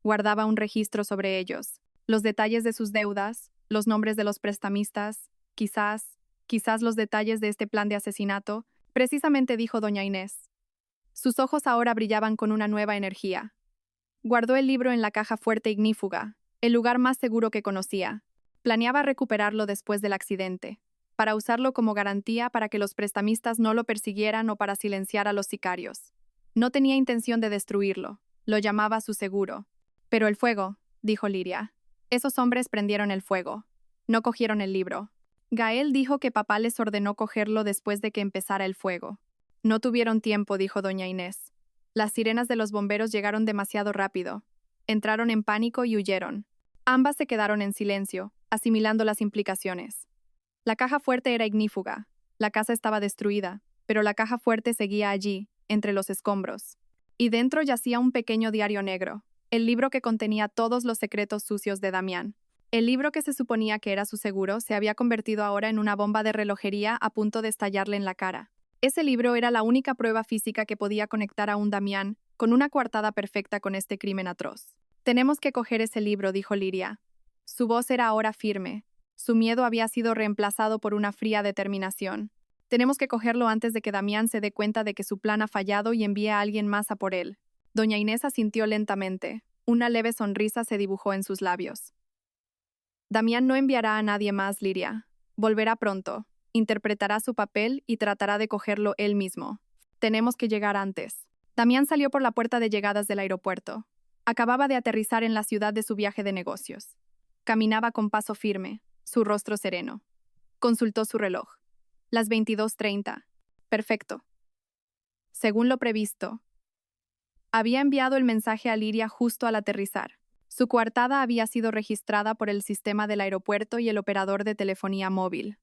Guardaba un registro sobre ellos. Los detalles de sus deudas, los nombres de los prestamistas, quizás los detalles de este plan de asesinato, precisamente dijo doña Inés. Sus ojos ahora brillaban con una nueva energía. Guardó el libro en la caja fuerte ignífuga, el lugar más seguro que conocía. Planeaba recuperarlo después del accidente, para usarlo como garantía para que los prestamistas no lo persiguieran o para silenciar a los sicarios. No tenía intención de destruirlo, lo llamaba su seguro. Pero el fuego, dijo Liria. Esos hombres prendieron el fuego. No cogieron el libro. Gael dijo que papá les ordenó cogerlo después de que empezara el fuego. No tuvieron tiempo, dijo doña Inés. Las sirenas de los bomberos llegaron demasiado rápido. Entraron en pánico y huyeron. Ambas se quedaron en silencio, asimilando las implicaciones. La caja fuerte era ignífuga. La casa estaba destruida, pero la caja fuerte seguía allí, entre los escombros. Y dentro yacía un pequeño diario negro, el libro que contenía todos los secretos sucios de Damián. El libro que se suponía que era su seguro se había convertido ahora en una bomba de relojería a punto de estallarle en la cara. Ese libro era la única prueba física que podía conectar a un Damián con una coartada perfecta con este crimen atroz. Tenemos que coger ese libro, dijo Liria. Su voz era ahora firme. Su miedo había sido reemplazado por una fría determinación. Tenemos que cogerlo antes de que Damián se dé cuenta de que su plan ha fallado y envíe a alguien más a por él. Doña Inés asintió lentamente. Una leve sonrisa se dibujó en sus labios. Damián no enviará a nadie más, Liria. Volverá pronto. Interpretará su papel y tratará de cogerlo él mismo. Tenemos que llegar antes. Damián salió por la puerta de llegadas del aeropuerto. Acababa de aterrizar en la ciudad de su viaje de negocios. Caminaba con paso firme, su rostro sereno. Consultó su reloj. Las 22:30. Perfecto. Según lo previsto. Había enviado el mensaje a Liria justo al aterrizar. Su coartada había sido registrada por el sistema del aeropuerto y el operador de telefonía móvil.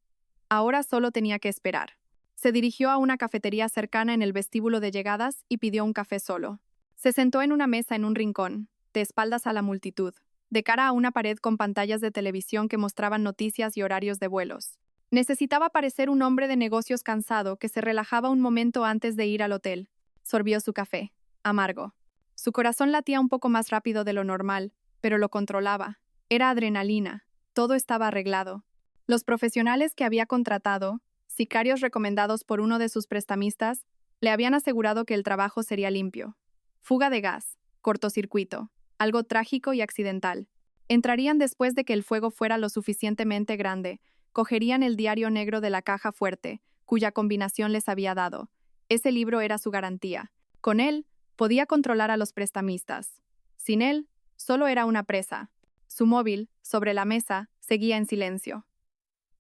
Ahora solo tenía que esperar. Se dirigió a una cafetería cercana en el vestíbulo de llegadas y pidió un café solo. Se sentó en una mesa en un rincón, de espaldas a la multitud, de cara a una pared con pantallas de televisión que mostraban noticias y horarios de vuelos. Necesitaba parecer un hombre de negocios cansado que se relajaba un momento antes de ir al hotel. Sorbió su café, amargo. Su corazón latía un poco más rápido de lo normal, pero lo controlaba. Era adrenalina. Todo estaba arreglado. Los profesionales que había contratado, sicarios recomendados por uno de sus prestamistas, le habían asegurado que el trabajo sería limpio. Fuga de gas, cortocircuito, algo trágico y accidental. Entrarían después de que el fuego fuera lo suficientemente grande, cogerían el diario negro de la caja fuerte, cuya combinación les había dado. Ese libro era su garantía. Con él, podía controlar a los prestamistas. Sin él, solo era una presa. Su móvil, sobre la mesa, seguía en silencio.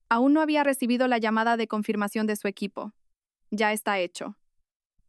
Aún no había recibido la llamada de confirmación de su equipo. Ya está hecho.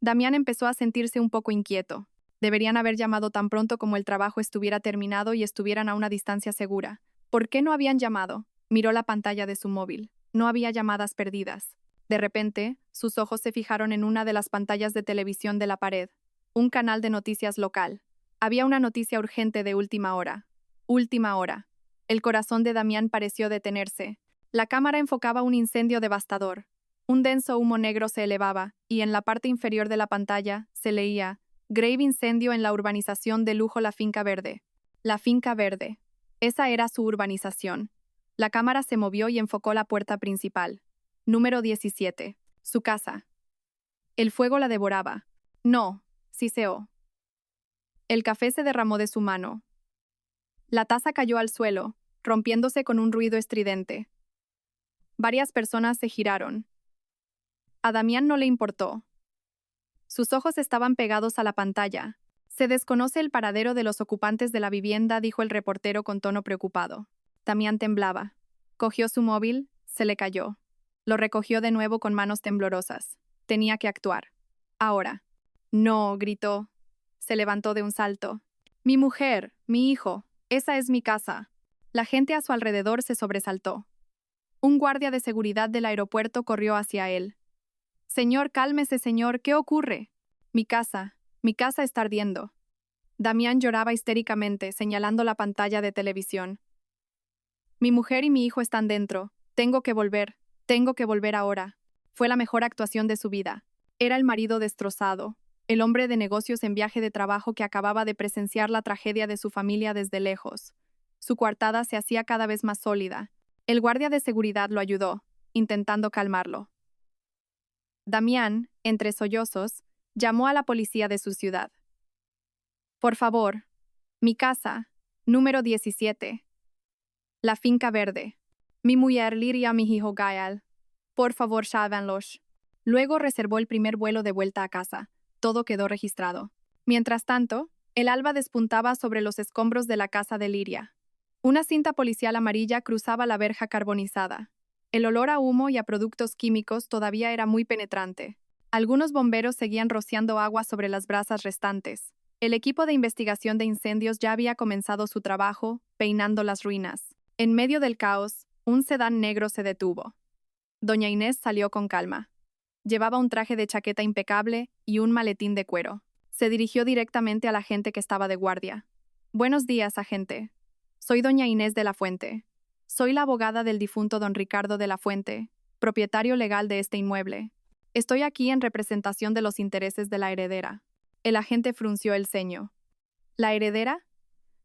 Damián empezó a sentirse un poco inquieto. Deberían haber llamado tan pronto como el trabajo estuviera terminado y estuvieran a una distancia segura. ¿Por qué no habían llamado? Miró la pantalla de su móvil. No había llamadas perdidas. De repente, sus ojos se fijaron en una de las pantallas de televisión de la pared. Un canal de noticias local. Había una noticia urgente de última hora. Última hora. El corazón de Damián pareció detenerse. La cámara enfocaba un incendio devastador. Un denso humo negro se elevaba, y en la parte inferior de la pantalla se leía: grave incendio en la urbanización de lujo La Finca Verde. La Finca Verde. Esa era su urbanización. La cámara se movió y enfocó la puerta principal. Número 17. Su casa. El fuego la devoraba. No, siseó. El café se derramó de su mano. La taza cayó al suelo, rompiéndose con un ruido estridente. Varias personas se giraron. A Damián no le importó. Sus ojos estaban pegados a la pantalla. Se desconoce el paradero de los ocupantes de la vivienda, dijo el reportero con tono preocupado. Damián temblaba. Cogió su móvil, se le cayó. Lo recogió de nuevo con manos temblorosas. Tenía que actuar. Ahora. No, gritó. Se levantó de un salto. Mi mujer, mi hijo, esa es mi casa. La gente a su alrededor se sobresaltó. Un guardia de seguridad del aeropuerto corrió hacia él. Señor, cálmese, señor, ¿qué ocurre? Mi casa está ardiendo. Damián lloraba histéricamente, señalando la pantalla de televisión. Mi mujer y mi hijo están dentro. Tengo que volver ahora. Fue la mejor actuación de su vida. Era el marido destrozado, el hombre de negocios en viaje de trabajo que acababa de presenciar la tragedia de su familia desde lejos. Su coartada se hacía cada vez más sólida. El guardia de seguridad lo ayudó, intentando calmarlo. Damián, entre sollozos, llamó a la policía de su ciudad. Por favor, mi casa, número 17. La finca verde. Mi mujer Liria, mi hijo Gael. Por favor, sávenlos. Luego reservó el primer vuelo de vuelta a casa. Todo quedó registrado. Mientras tanto, el alba despuntaba sobre los escombros de la casa de Liria. Una cinta policial amarilla cruzaba la verja carbonizada. El olor a humo y a productos químicos todavía era muy penetrante. Algunos bomberos seguían rociando agua sobre las brasas restantes. El equipo de investigación de incendios ya había comenzado su trabajo, peinando las ruinas. En medio del caos, un sedán negro se detuvo. Doña Inés salió con calma. Llevaba un traje de chaqueta impecable y un maletín de cuero. Se dirigió directamente a la gente que estaba de guardia. Buenos días, agente. Soy doña Inés de la Fuente. Soy la abogada del difunto don Ricardo de la Fuente, propietario legal de este inmueble. Estoy aquí en representación de los intereses de la heredera. El agente frunció el ceño. ¿La heredera?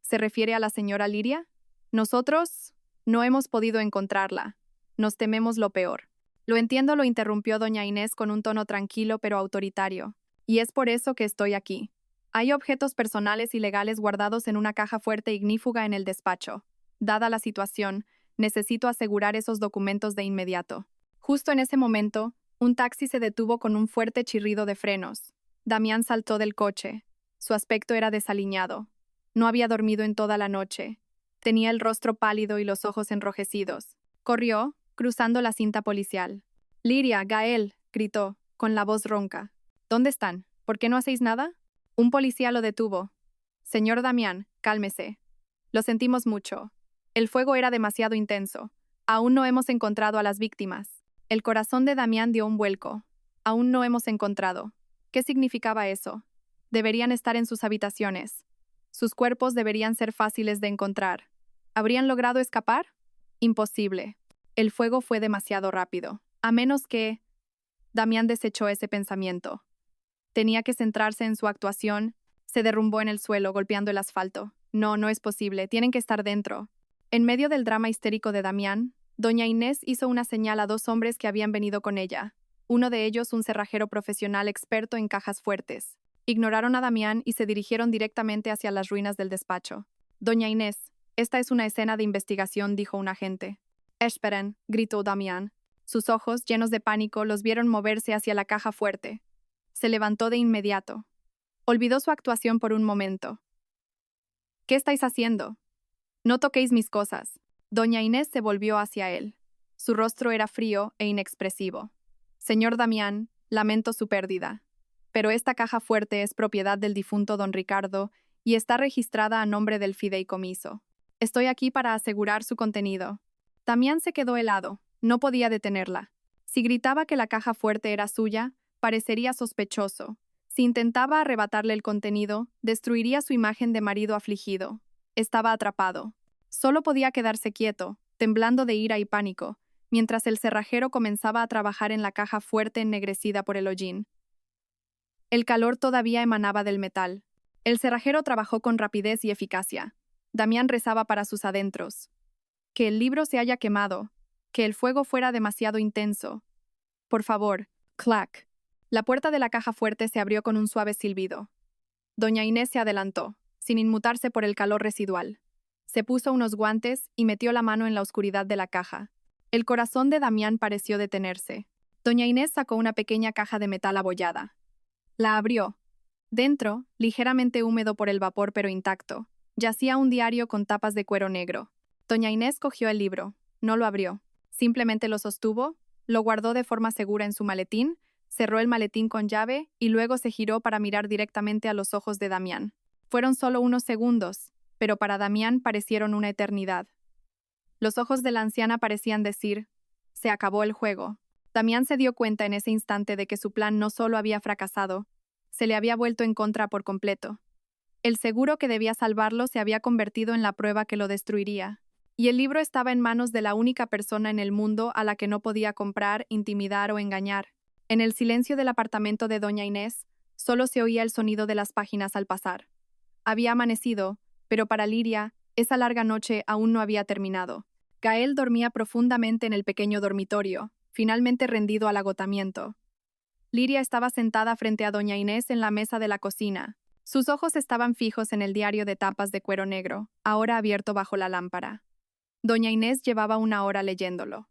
¿Se refiere a la señora Liria? Nosotros no hemos podido encontrarla. Nos tememos lo peor. Lo entiendo, lo interrumpió doña Inés con un tono tranquilo pero autoritario. Y es por eso que estoy aquí. Hay objetos personales y legales guardados en una caja fuerte ignífuga en el despacho. Dada la situación, necesito asegurar esos documentos de inmediato. Justo en ese momento, un taxi se detuvo con un fuerte chirrido de frenos. Damián saltó del coche. Su aspecto era desaliñado. No había dormido en toda la noche. Tenía el rostro pálido y los ojos enrojecidos. Corrió, cruzando la cinta policial. «Liria, Gael», gritó, con la voz ronca. «¿Dónde están? ¿Por qué no hacéis nada?» Un policía lo detuvo. «Señor Damián, cálmese. Lo sentimos mucho. El fuego era demasiado intenso. Aún no hemos encontrado a las víctimas». El corazón de Damián dio un vuelco. «Aún no hemos encontrado». ¿Qué significaba eso? Deberían estar en sus habitaciones. Sus cuerpos deberían ser fáciles de encontrar. ¿Habrían logrado escapar? Imposible. El fuego fue demasiado rápido. A menos que... Damián desechó ese pensamiento. Tenía que centrarse en su actuación. Se derrumbó en el suelo, golpeando el asfalto. No, no es posible. Tienen que estar dentro. En medio del drama histérico de Damián, doña Inés hizo una señal a dos hombres que habían venido con ella. Uno de ellos, un cerrajero profesional experto en cajas fuertes. Ignoraron a Damián y se dirigieron directamente hacia las ruinas del despacho. «Doña Inés, esta es una escena de investigación», dijo un agente. «Esperen», gritó Damián. Sus ojos, llenos de pánico, los vieron moverse hacia la caja fuerte. Se levantó de inmediato. Olvidó su actuación por un momento. «¿Qué estáis haciendo? No toquéis mis cosas». Doña Inés se volvió hacia él. Su rostro era frío e inexpresivo. «Señor Damián, lamento su pérdida. Pero esta caja fuerte es propiedad del difunto don Ricardo y está registrada a nombre del fideicomiso. Estoy aquí para asegurar su contenido». Damián se quedó helado. No podía detenerla. Si gritaba que la caja fuerte era suya, parecería sospechoso. Si intentaba arrebatarle el contenido, destruiría su imagen de marido afligido. Estaba atrapado. Solo podía quedarse quieto, temblando de ira y pánico, mientras el cerrajero comenzaba a trabajar en la caja fuerte ennegrecida por el hollín. El calor todavía emanaba del metal. El cerrajero trabajó con rapidez y eficacia. Damián rezaba para sus adentros. Que el libro se haya quemado, que el fuego fuera demasiado intenso. Por favor, clac. La puerta de la caja fuerte se abrió con un suave silbido. Doña Inés se adelantó, sin inmutarse por el calor residual. Se puso unos guantes y metió la mano en la oscuridad de la caja. El corazón de Damián pareció detenerse. Doña Inés sacó una pequeña caja de metal abollada. La abrió. Dentro, ligeramente húmedo por el vapor pero intacto, yacía un diario con tapas de cuero negro. Doña Inés cogió el libro. No lo abrió. Simplemente lo sostuvo, lo guardó de forma segura en su maletín, cerró el maletín con llave y luego se giró para mirar directamente a los ojos de Damián. Fueron solo unos segundos, pero para Damián parecieron una eternidad. Los ojos de la anciana parecían decir: «Se acabó el juego». Damián se dio cuenta en ese instante de que su plan no solo había fracasado, se le había vuelto en contra por completo. El seguro que debía salvarlo se había convertido en la prueba que lo destruiría. Y el libro estaba en manos de la única persona en el mundo a la que no podía comprar, intimidar o engañar. En el silencio del apartamento de doña Inés, solo se oía el sonido de las páginas al pasar. Había amanecido, pero para Liria, Esa larga noche aún no había terminado. Gael dormía profundamente en el pequeño dormitorio, finalmente rendido al agotamiento. Liria estaba sentada frente a doña Inés en la mesa de la cocina. Sus ojos estaban fijos en el diario de tapas de cuero negro, ahora abierto bajo la lámpara. Doña Inés llevaba una hora leyéndolo.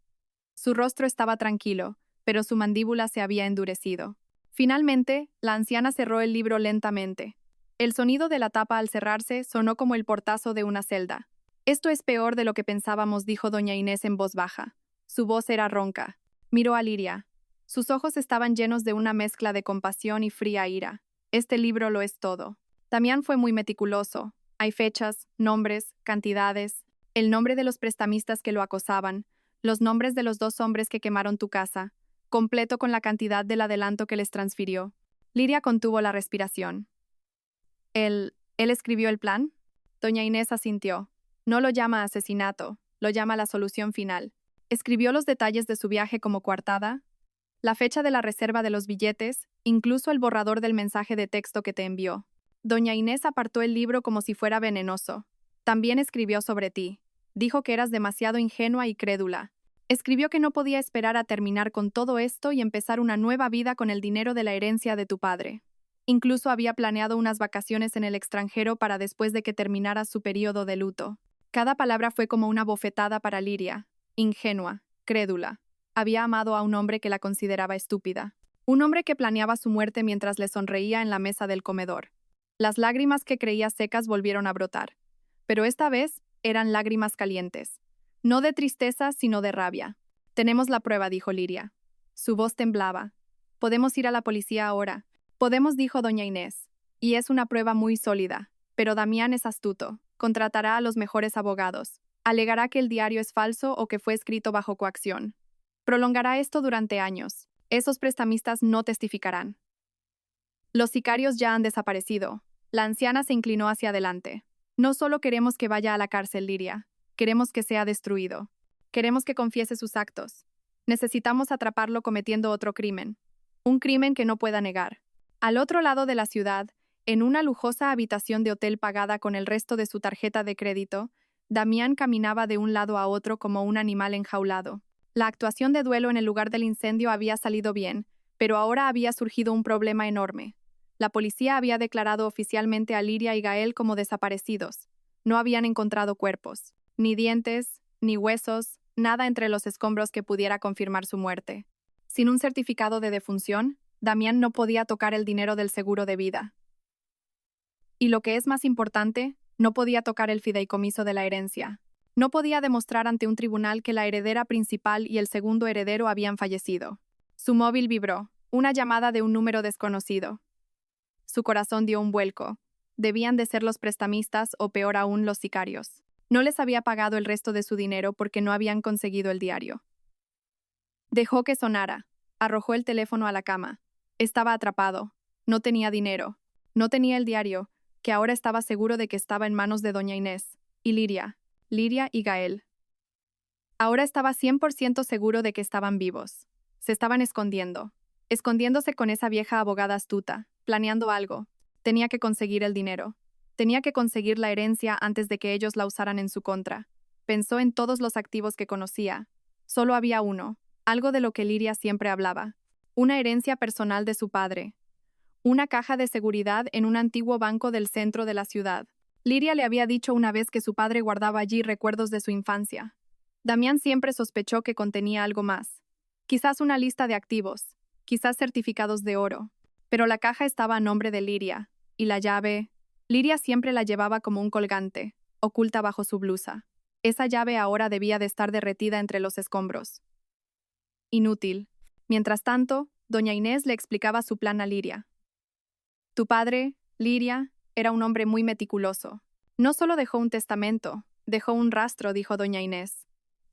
Su rostro estaba tranquilo, pero su mandíbula se había endurecido. Finalmente, la anciana cerró el libro lentamente. El sonido de la tapa al cerrarse sonó como el portazo de una celda. «Esto es peor de lo que pensábamos», dijo doña Inés en voz baja. Su voz era ronca. Miró a Liria. Sus ojos estaban llenos de una mezcla de compasión y fría ira. «Este libro lo es todo». Damián fue muy meticuloso. Hay fechas, nombres, cantidades, el nombre de los prestamistas que lo acosaban, los nombres de los 2 hombres que quemaron tu casa, completo con la cantidad del adelanto que les transfirió. Liria contuvo la respiración. ¿Él escribió el plan? Doña Inés asintió. No lo llama asesinato, lo llama la solución final. Escribió los detalles de su viaje como coartada, la fecha de la reserva de los billetes, incluso el borrador del mensaje de texto que te envió. Doña Inés apartó el libro como si fuera venenoso. También escribió sobre ti. Dijo que eras demasiado ingenua y crédula. Escribió que no podía esperar a terminar con todo esto y empezar una nueva vida con el dinero de la herencia de tu padre. Incluso había planeado unas vacaciones en el extranjero para después de que terminara su periodo de luto. Cada palabra fue como una bofetada para Liria. Ingenua, crédula. Había amado a un hombre que la consideraba estúpida. Un hombre que planeaba su muerte mientras le sonreía en la mesa del comedor. Las lágrimas que creía secas volvieron a brotar. Pero esta vez eran lágrimas calientes. No de tristeza, sino de rabia. «Tenemos la prueba», dijo Liria. Su voz temblaba. «Podemos ir a la policía ahora». «Podemos», dijo doña Inés. «Y es una prueba muy sólida. Pero Damián es astuto. Contratará a los mejores abogados. Alegará que el diario es falso o que fue escrito bajo coacción. Prolongará esto durante años. Esos prestamistas no testificarán. Los sicarios ya han desaparecido». La anciana se inclinó hacia adelante. «No solo queremos que vaya a la cárcel, Liria. Queremos que sea destruido. Queremos que confiese sus actos. Necesitamos atraparlo cometiendo otro crimen. Un crimen que no pueda negar». Al otro lado de la ciudad, en una lujosa habitación de hotel pagada con el resto de su tarjeta de crédito, Damián caminaba de un lado a otro como un animal enjaulado. La actuación de duelo en el lugar del incendio había salido bien, pero ahora había surgido un problema enorme. La policía había declarado oficialmente a Liria y Gael como desaparecidos. No habían encontrado cuerpos, ni dientes, ni huesos, nada entre los escombros que pudiera confirmar su muerte. Sin un certificado de defunción, Damián no podía tocar el dinero del seguro de vida. Y lo que es más importante, no podía tocar el fideicomiso de la herencia. No podía demostrar ante un tribunal que la heredera principal y el segundo heredero habían fallecido. Su móvil vibró, una llamada de un número desconocido. Su corazón dio un vuelco. Debían de ser los prestamistas o peor aún los sicarios. No les había pagado el resto de su dinero porque no habían conseguido el diario. Dejó que sonara. Arrojó el teléfono a la cama. Estaba atrapado. No tenía dinero. No tenía el diario, que ahora estaba seguro de que estaba en manos de doña Inés. Y Liria y Gael. Ahora estaba 100% seguro de que estaban vivos. Se estaban escondiéndose con esa vieja abogada astuta, planeando algo. Tenía que conseguir el dinero. Tenía que conseguir la herencia antes de que ellos la usaran en su contra. Pensó en todos los activos que conocía. Solo había uno, algo de lo que Liria siempre hablaba. Una herencia personal de su padre. Una caja de seguridad en un antiguo banco del centro de la ciudad. Liria le había dicho una vez que su padre guardaba allí recuerdos de su infancia. Damián siempre sospechó que contenía algo más. Quizás una lista de activos, quizás certificados de oro. Pero la caja estaba a nombre de Liria, y la llave... Liria siempre la llevaba como un colgante, oculta bajo su blusa. Esa llave ahora debía de estar derretida entre los escombros. Inútil. Mientras tanto, doña Inés le explicaba su plan a Liria. Tu padre, Liria, era un hombre muy meticuloso. No solo dejó un testamento, dejó un rastro, dijo doña Inés.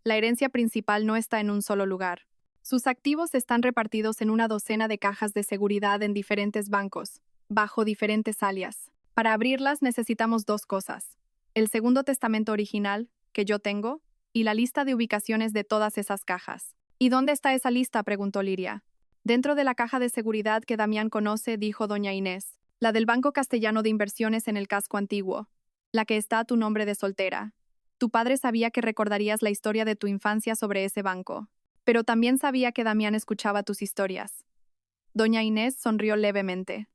La herencia principal no está en un solo lugar. Sus activos están repartidos en una docena de cajas de seguridad en diferentes bancos, bajo diferentes alias. Para abrirlas necesitamos 2 cosas. El segundo testamento original, que yo tengo, y la lista de ubicaciones de todas esas cajas. ¿Y dónde está esa lista?, preguntó Liria. Dentro de la caja de seguridad que Damián conoce, dijo doña Inés. La del Banco Castellano de Inversiones en el casco antiguo. la que está a tu nombre de soltera. Tu padre sabía que recordarías la historia de tu infancia sobre ese banco, pero también sabía que Damián escuchaba tus historias. Doña Inés sonrió levemente.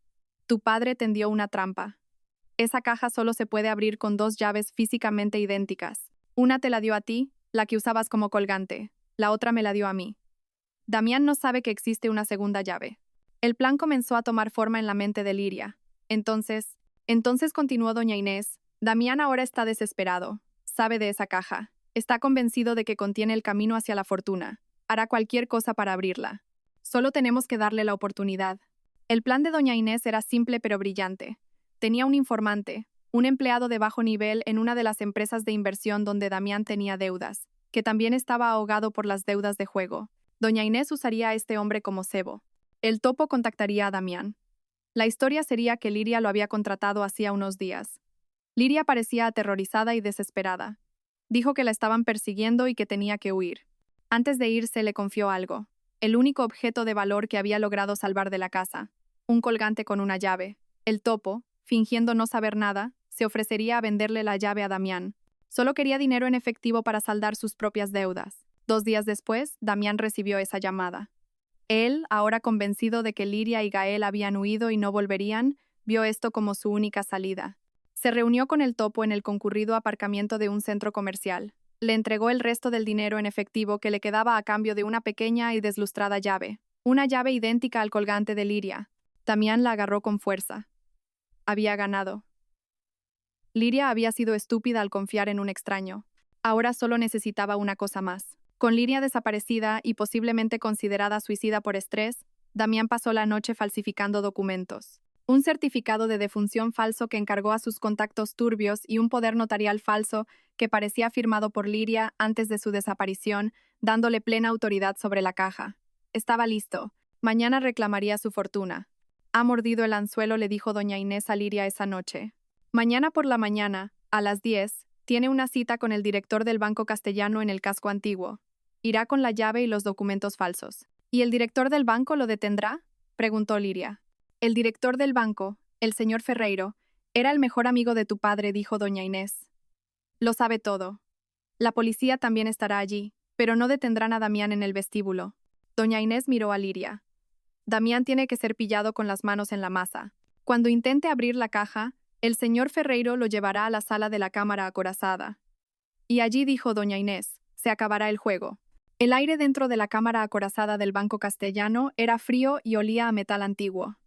Tu padre tendió una trampa. Esa caja solo se puede abrir con 2 llaves físicamente idénticas. Una te la dio a ti, la que usabas como colgante. La otra me la dio a mí. Damián no sabe que existe una segunda llave. El plan comenzó a tomar forma en la mente de Liria. Entonces continuó doña Inés, Damián ahora está desesperado. Sabe de esa caja. Está convencido de que contiene el camino hacia la fortuna. Hará cualquier cosa para abrirla. Solo tenemos que darle la oportunidad. El plan de doña Inés era simple pero brillante. Tenía un informante, un empleado de bajo nivel en una de las empresas de inversión donde Damián tenía deudas, que también estaba ahogado por las deudas de juego. Doña Inés usaría a este hombre como cebo. El topo contactaría a Damián. La historia sería que Liria lo había contratado hacía unos días. Liria parecía aterrorizada y desesperada. Dijo que la estaban persiguiendo y que tenía que huir. Antes de irse le confió algo. El único objeto de valor que había logrado salvar de la casa. Un colgante con una llave. El topo, fingiendo no saber nada, se ofrecería a venderle la llave a Damián. Solo quería dinero en efectivo para saldar sus propias deudas. 2 días después, Damián recibió esa llamada. Él, ahora convencido de que Liria y Gael habían huido y no volverían, vio esto como su única salida. Se reunió con el topo en el concurrido aparcamiento de un centro comercial. Le entregó el resto del dinero en efectivo que le quedaba a cambio de una pequeña y deslustrada llave. Una llave idéntica al colgante de Liria. Damián la agarró con fuerza. Había ganado. Liria había sido estúpida al confiar en un extraño. Ahora solo necesitaba una cosa más. Con Liria desaparecida y posiblemente considerada suicida por estrés, Damián pasó la noche falsificando documentos. Un certificado de defunción falso que encargó a sus contactos turbios y un poder notarial falso que parecía firmado por Liria antes de su desaparición, dándole plena autoridad sobre la caja. Estaba listo. Mañana reclamaría su fortuna. Ha mordido el anzuelo, le dijo doña Inés a Liria esa noche. Mañana por la mañana, a las 10, tiene una cita con el director del Banco Castellano en el casco antiguo. Irá con la llave y los documentos falsos. ¿Y el director del banco lo detendrá?, preguntó Liria. El director del banco, el señor Ferreiro, era el mejor amigo de tu padre, dijo doña Inés. Lo sabe todo. La policía también estará allí, pero no detendrán a Damián en el vestíbulo. Doña Inés miró a Liria. Damián tiene que ser pillado con las manos en la masa. Cuando intente abrir la caja, el señor Ferreiro lo llevará a la sala de la cámara acorazada. Y allí, dijo doña Inés, se acabará el juego. El aire dentro de la cámara acorazada del Banco Castellano era frío y olía a metal antiguo.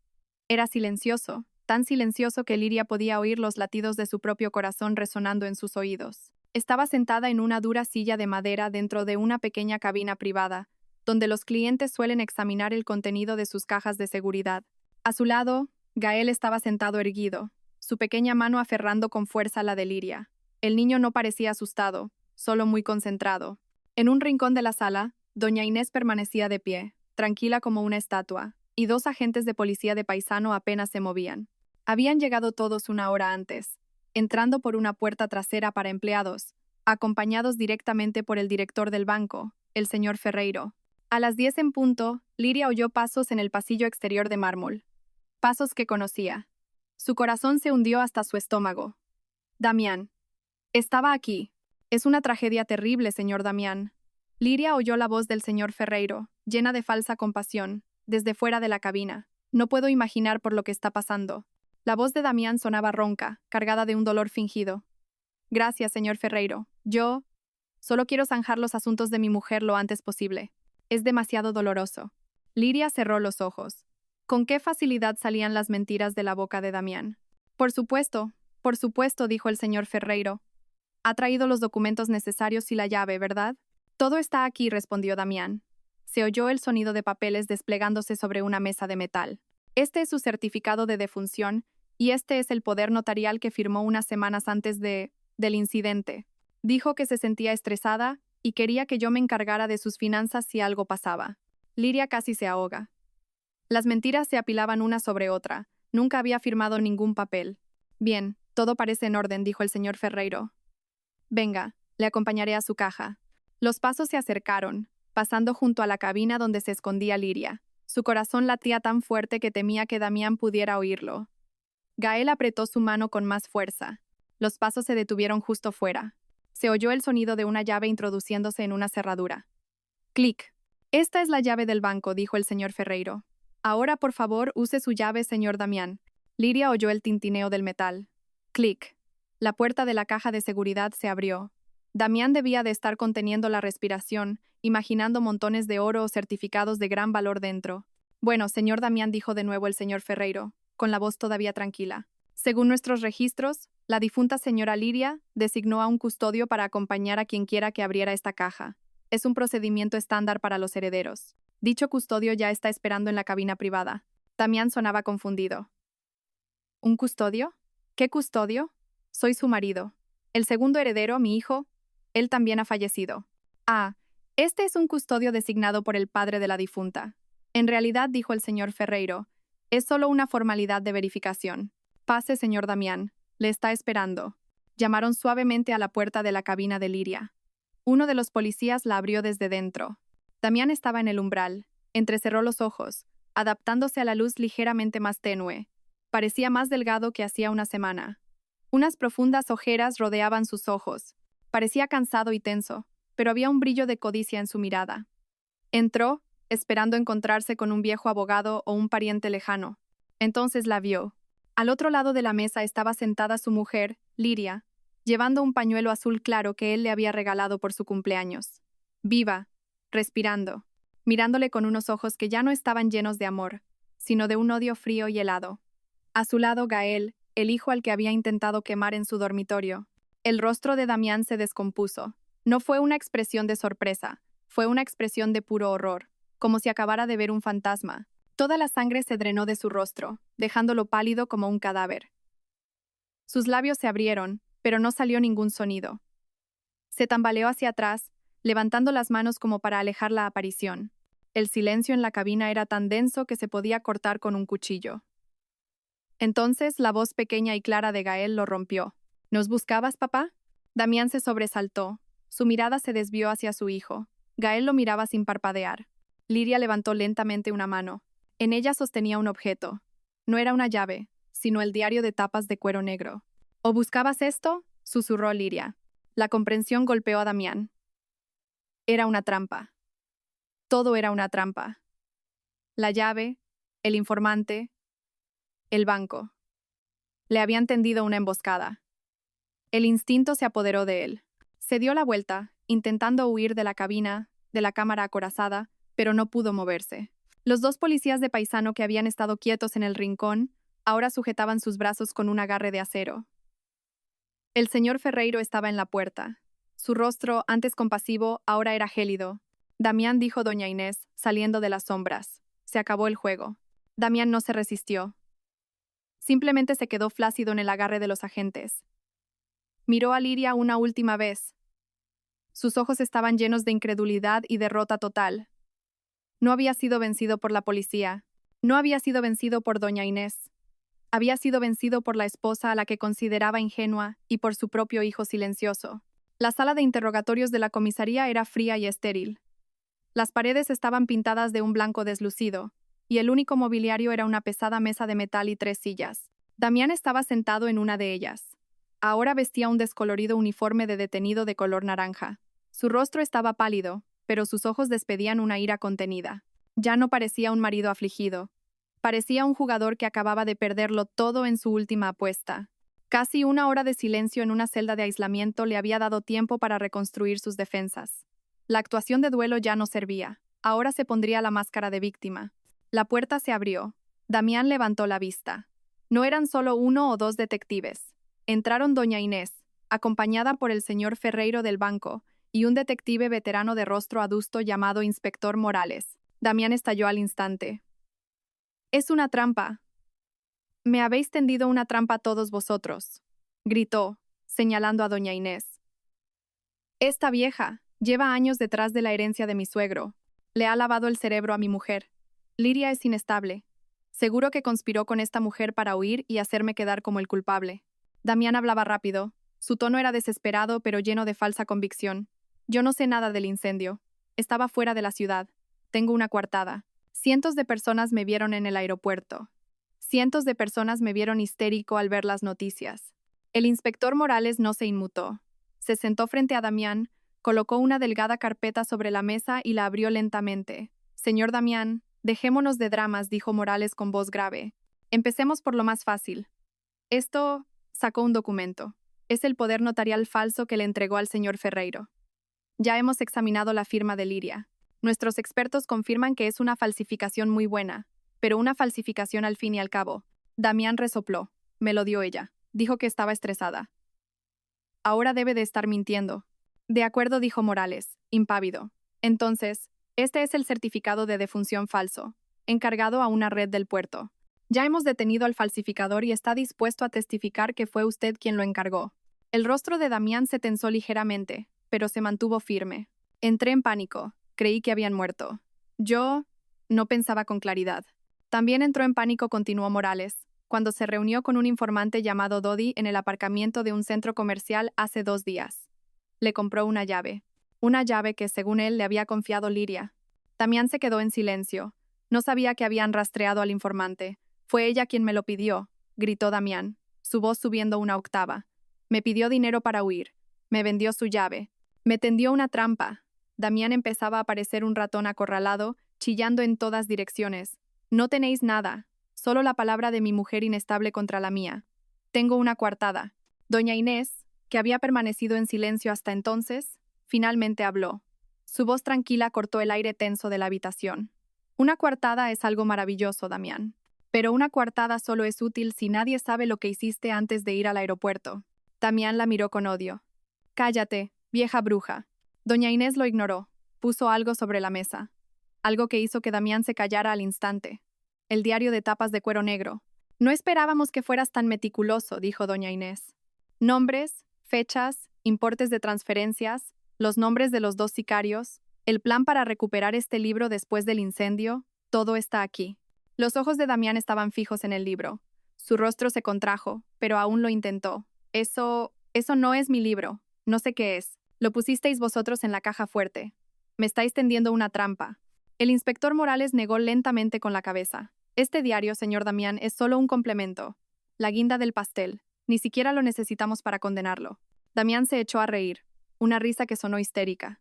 Era silencioso, tan silencioso que Liria podía oír los latidos de su propio corazón resonando en sus oídos. Estaba sentada en una dura silla de madera dentro de una pequeña cabina privada, donde los clientes suelen examinar el contenido de sus cajas de seguridad. A su lado, Gael estaba sentado erguido, su pequeña mano aferrando con fuerza la de Liria. El niño no parecía asustado, solo muy concentrado. En un rincón de la sala, doña Inés permanecía de pie, tranquila como una estatua, y 2 agentes de policía de paisano apenas se movían. Habían llegado todos 1 hora antes, entrando por una puerta trasera para empleados, acompañados directamente por el director del banco, el señor Ferreiro. A las 10 en punto, Liria oyó pasos en el pasillo exterior de mármol. Pasos que conocía. Su corazón se hundió hasta su estómago. Damián. Estaba aquí. Es una tragedia terrible, señor Damián. Liria oyó la voz del señor Ferreiro, llena de falsa compasión, desde fuera de la cabina. No puedo imaginar por lo que está pasando. La voz de Damián sonaba ronca, cargada de un dolor fingido. Gracias, señor Ferreiro. Yo solo quiero zanjar los asuntos de mi mujer lo antes posible. Es demasiado doloroso. Liria cerró los ojos. ¿Con qué facilidad salían las mentiras de la boca de Damián? Por supuesto, dijo el señor Ferreiro. Ha traído los documentos necesarios y la llave, ¿verdad? Todo está aquí, respondió Damián. Se oyó el sonido de papeles desplegándose sobre una mesa de metal. Este es su certificado de defunción, y este es el poder notarial que firmó unas semanas antes del incidente. Dijo que se sentía estresada y quería que yo me encargara de sus finanzas si algo pasaba. Liria casi se ahoga. Las mentiras se apilaban una sobre otra. Nunca había firmado ningún papel. Bien, todo parece en orden, dijo el señor Ferreiro. Venga, le acompañaré a su caja. Los pasos se acercaron, pasando junto a la cabina donde se escondía Liria. Su corazón latía tan fuerte que temía que Damián pudiera oírlo. Gael apretó su mano con más fuerza. Los pasos se detuvieron justo fuera. Se oyó el sonido de una llave introduciéndose en una cerradura. Clic. Esta es la llave del banco, dijo el señor Ferreiro. Ahora, por favor, use su llave, señor Damián. Liria oyó el tintineo del metal. Clic. La puerta de la caja de seguridad se abrió. Damián debía de estar conteniendo la respiración, imaginando montones de oro o certificados de gran valor dentro. Bueno, señor Damián, dijo de nuevo el señor Ferreiro, con la voz todavía tranquila. Según nuestros registros, la difunta señora Liria designó a un custodio para acompañar a quien quiera que abriera esta caja. Es un procedimiento estándar para los herederos. Dicho custodio ya está esperando en la cabina privada. Damián sonaba confundido. ¿Un custodio? ¿Qué custodio? Soy su marido. El segundo heredero, mi hijo, él también ha fallecido. Ah, este es un custodio designado por el padre de la difunta. En realidad, dijo el señor Ferreiro, es solo una formalidad de verificación. Pase, señor Damián, le está esperando. Llamaron suavemente a la puerta de la cabina de Liria. Uno de los policías la abrió desde dentro. Damián estaba en el umbral, entrecerró los ojos, adaptándose a la luz ligeramente más tenue. Parecía más delgado que hacía una semana. Unas profundas ojeras rodeaban sus ojos. Parecía cansado y tenso, pero había un brillo de codicia en su mirada. Entró, esperando encontrarse con un viejo abogado o un pariente lejano. Entonces la vio. Al otro lado de la mesa estaba sentada su mujer, Liria, llevando un pañuelo azul claro que él le había regalado por su cumpleaños. Viva, respirando, mirándole con unos ojos que ya no estaban llenos de amor, sino de un odio frío y helado. A su lado Gael, el hijo al que había intentado quemar en su dormitorio. El rostro de Damián se descompuso. No fue una expresión de sorpresa, fue una expresión de puro horror, como si acabara de ver un fantasma. Toda la sangre se drenó de su rostro, dejándolo pálido como un cadáver. Sus labios se abrieron, pero no salió ningún sonido. Se tambaleó hacia atrás, levantando las manos como para alejar la aparición. El silencio en la cabina era tan denso que se podía cortar con un cuchillo. Entonces la voz pequeña y clara de Gael lo rompió. ¿Nos buscabas, papá? Damián se sobresaltó. Su mirada se desvió hacia su hijo. Gael lo miraba sin parpadear. Liria levantó lentamente una mano. En ella sostenía un objeto. No era una llave, sino el diario de tapas de cuero negro. ¿O buscabas esto? Susurró Liria. La comprensión golpeó a Damián. Era una trampa. Todo era una trampa. La llave, el informante, el banco. Le habían tendido una emboscada. El instinto se apoderó de él. Se dio la vuelta, intentando huir de la cabina, de la cámara acorazada, pero no pudo moverse. Los dos policías de paisano que habían estado quietos en el rincón, ahora sujetaban sus brazos con un agarre de acero. El señor Ferreiro estaba en la puerta. Su rostro, antes compasivo, ahora era gélido. Damián, dijo doña Inés, saliendo de las sombras. Se acabó el juego. Damián no se resistió. Simplemente se quedó flácido en el agarre de los agentes. Miró a Liria una última vez. Sus ojos estaban llenos de incredulidad y derrota total. No había sido vencido por la policía. No había sido vencido por doña Inés. Había sido vencido por la esposa a la que consideraba ingenua y por su propio hijo silencioso. La sala de interrogatorios de la comisaría era fría y estéril. Las paredes estaban pintadas de un blanco deslucido, y el único mobiliario era una pesada mesa de metal y 3 sillas. Damián estaba sentado en una de ellas. Ahora vestía un descolorido uniforme de detenido de color naranja. Su rostro estaba pálido, pero sus ojos despedían una ira contenida. Ya no parecía un marido afligido. Parecía un jugador que acababa de perderlo todo en su última apuesta. Casi una hora de silencio en una celda de aislamiento le había dado tiempo para reconstruir sus defensas. La actuación de duelo ya no servía. Ahora se pondría la máscara de víctima. La puerta se abrió. Damián levantó la vista. No eran solo 1 o 2 detectives. Entraron doña Inés, acompañada por el señor Ferreiro del banco, y un detective veterano de rostro adusto llamado Inspector Morales. Damián estalló al instante. «Es una trampa. Me habéis tendido una trampa todos vosotros», gritó, señalando a doña Inés. «Esta vieja lleva años detrás de la herencia de mi suegro. Le ha lavado el cerebro a mi mujer. Liria es inestable. Seguro que conspiró con esta mujer para huir y hacerme quedar como el culpable». Damián hablaba rápido. Su tono era desesperado pero lleno de falsa convicción. «Yo no sé nada del incendio. Estaba fuera de la ciudad. Tengo una coartada. Cientos de personas me vieron en el aeropuerto. Cientos de personas me vieron histérico al ver las noticias. El inspector Morales no se inmutó. Se sentó frente a Damián, colocó una delgada carpeta sobre la mesa y la abrió lentamente. Señor Damián, dejémonos de dramas, dijo Morales con voz grave. Empecemos por lo más fácil. Esto sacó un documento. Es el poder notarial falso que le entregó al señor Ferreiro. Ya hemos examinado la firma de Liria. Nuestros expertos confirman que es una falsificación muy buena, pero una falsificación al fin y al cabo. Damián resopló. Me lo dio ella. Dijo que estaba estresada. Ahora debe de estar mintiendo. De acuerdo, dijo Morales, impávido. Entonces, este es el certificado de defunción falso, encargado a una red del puerto. Ya hemos detenido al falsificador y está dispuesto a testificar que fue usted quien lo encargó. El rostro de Damián se tensó ligeramente, pero se mantuvo firme. Entré en pánico. Creí que habían muerto. Yo no pensaba con claridad. También entró en pánico, continuó Morales, cuando se reunió con un informante llamado Dodi en el aparcamiento de un centro comercial hace 2 días. Le compró una llave que, según él, le había confiado Liria. Damián se quedó en silencio. No sabía que habían rastreado al informante. Fue ella quien me lo pidió, gritó Damián, su voz subiendo una octava. Me pidió dinero para huir. Me vendió su llave. Me tendió una trampa. Damián empezaba a parecer un ratón acorralado, chillando en todas direcciones. No tenéis nada, solo la palabra de mi mujer inestable contra la mía. Tengo una coartada. Doña Inés, que había permanecido en silencio hasta entonces, finalmente habló. Su voz tranquila cortó el aire tenso de la habitación. Una coartada es algo maravilloso, Damián. Pero una coartada solo es útil si nadie sabe lo que hiciste antes de ir al aeropuerto. Damián la miró con odio. Cállate, vieja bruja. Doña Inés lo ignoró. Puso algo sobre la mesa. Algo que hizo que Damián se callara al instante. El diario de tapas de cuero negro. No esperábamos que fueras tan meticuloso, dijo doña Inés. Nombres, fechas, importes de transferencias, los nombres de los 2 sicarios, el plan para recuperar este libro después del incendio, todo está aquí. Los ojos de Damián estaban fijos en el libro. Su rostro se contrajo, pero aún lo intentó. Eso no es mi libro. No sé qué es. Lo pusisteis vosotros en la caja fuerte. Me estáis tendiendo una trampa. El inspector Morales negó lentamente con la cabeza. Este diario, señor Damián, es solo un complemento. La guinda del pastel. Ni siquiera lo necesitamos para condenarlo. Damián se echó a reír. Una risa que sonó histérica.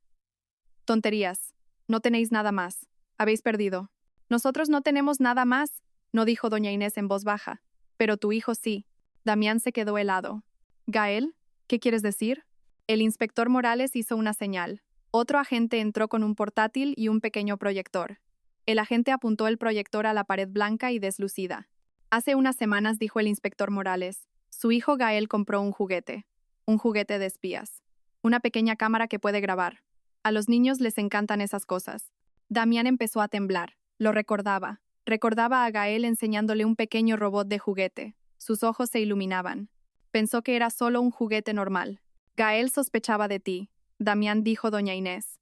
Tonterías. No tenéis nada más. Habéis perdido. Nosotros no tenemos nada más, no dijo doña Inés en voz baja. Pero tu hijo sí. Damián se quedó helado. ¿Gael? ¿Qué quieres decir? El inspector Morales hizo una señal. Otro agente entró con un portátil y un pequeño proyector. El agente apuntó el proyector a la pared blanca y deslucida. Hace unas semanas, dijo el inspector Morales, su hijo Gael compró un juguete de espías. Una pequeña cámara que puede grabar. A los niños les encantan esas cosas. Damián empezó a temblar. Lo recordaba. Recordaba a Gael enseñándole un pequeño robot de juguete. Sus ojos se iluminaban. Pensó que era solo un juguete normal. Gael sospechaba de ti, Damián, dijo doña Inés.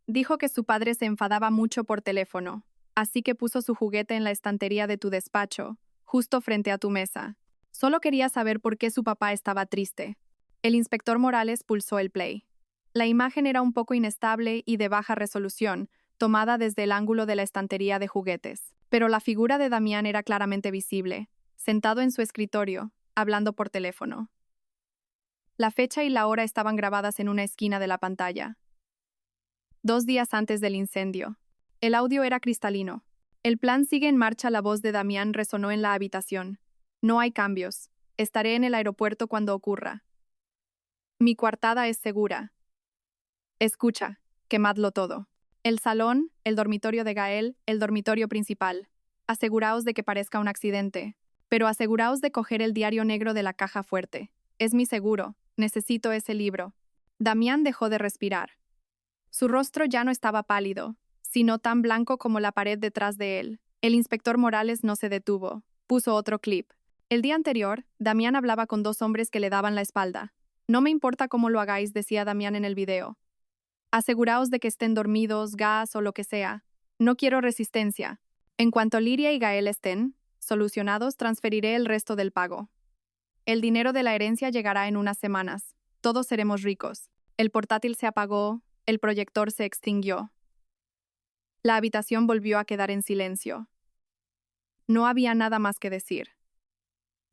Dijo que su padre se enfadaba mucho por teléfono, así que puso su juguete en la estantería de tu despacho, justo frente a tu mesa. Solo quería saber por qué su papá estaba triste. El inspector Morales pulsó el play. La imagen era un poco inestable y de baja resolución, tomada desde el ángulo de la estantería de juguetes. Pero la figura de Damián era claramente visible, sentado en su escritorio, hablando por teléfono. La fecha y la hora estaban grabadas en una esquina de la pantalla. 2 días antes del incendio. El audio era cristalino. El plan sigue en marcha. La voz de Damián resonó en la habitación. No hay cambios. Estaré en el aeropuerto cuando ocurra. Mi coartada es segura. Escucha, quemadlo todo. El salón, el dormitorio de Gael, el dormitorio principal. Aseguraos de que parezca un accidente. Pero aseguraos de coger el diario negro de la caja fuerte. Es mi seguro. Necesito ese libro. Damián dejó de respirar. Su rostro ya no estaba pálido, sino tan blanco como la pared detrás de él. El inspector Morales no se detuvo. Puso otro clip. El día anterior, Damián hablaba con 2 hombres que le daban la espalda. No me importa cómo lo hagáis, decía Damián en el video. Aseguraos de que estén dormidos, gas o lo que sea. No quiero resistencia. En cuanto Liria y Gael estén solucionados, transferiré el resto del pago. El dinero de la herencia llegará en unas semanas. Todos seremos ricos. El portátil se apagó, el proyector se extinguió. La habitación volvió a quedar en silencio. No había nada más que decir.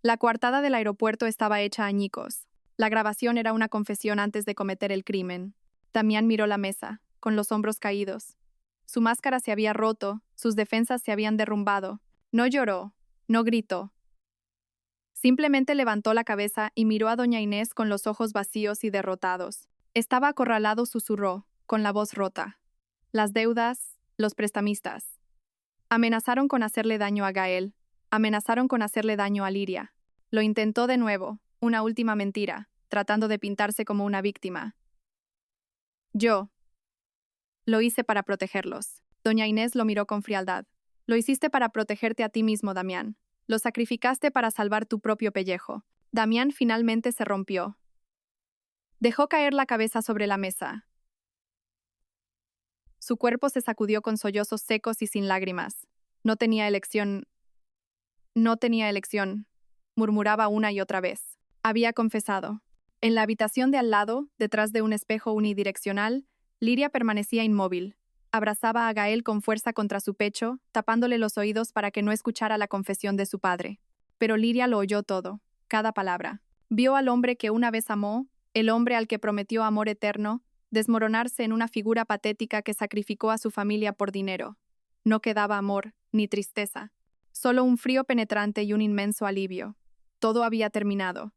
La coartada del aeropuerto estaba hecha añicos. La grabación era una confesión antes de cometer el crimen. Damián miró la mesa, con los hombros caídos. Su máscara se había roto, sus defensas se habían derrumbado. No lloró, no gritó. Simplemente levantó la cabeza y miró a doña Inés con los ojos vacíos y derrotados. Estaba acorralado, susurró, con la voz rota. Las deudas, los prestamistas. Amenazaron con hacerle daño a Gael. Amenazaron con hacerle daño a Liria. Lo intentó de nuevo, una última mentira, tratando de pintarse como una víctima. Yo. Lo hice para protegerlos. Doña Inés lo miró con frialdad. Lo hiciste para protegerte a ti mismo, Damián. Lo sacrificaste para salvar tu propio pellejo. Damián finalmente se rompió. Dejó caer la cabeza sobre la mesa. Su cuerpo se sacudió con sollozos secos y sin lágrimas. No tenía elección. No tenía elección, murmuraba una y otra vez. Había confesado. En la habitación de al lado, detrás de un espejo unidireccional, Liria permanecía inmóvil. Abrazaba a Gael con fuerza contra su pecho, tapándole los oídos para que no escuchara la confesión de su padre. Pero Liria lo oyó todo, cada palabra. Vio al hombre que una vez amó, el hombre al que prometió amor eterno, desmoronarse en una figura patética que sacrificó a su familia por dinero. No quedaba amor, ni tristeza. Solo un frío penetrante y un inmenso alivio. Todo había terminado.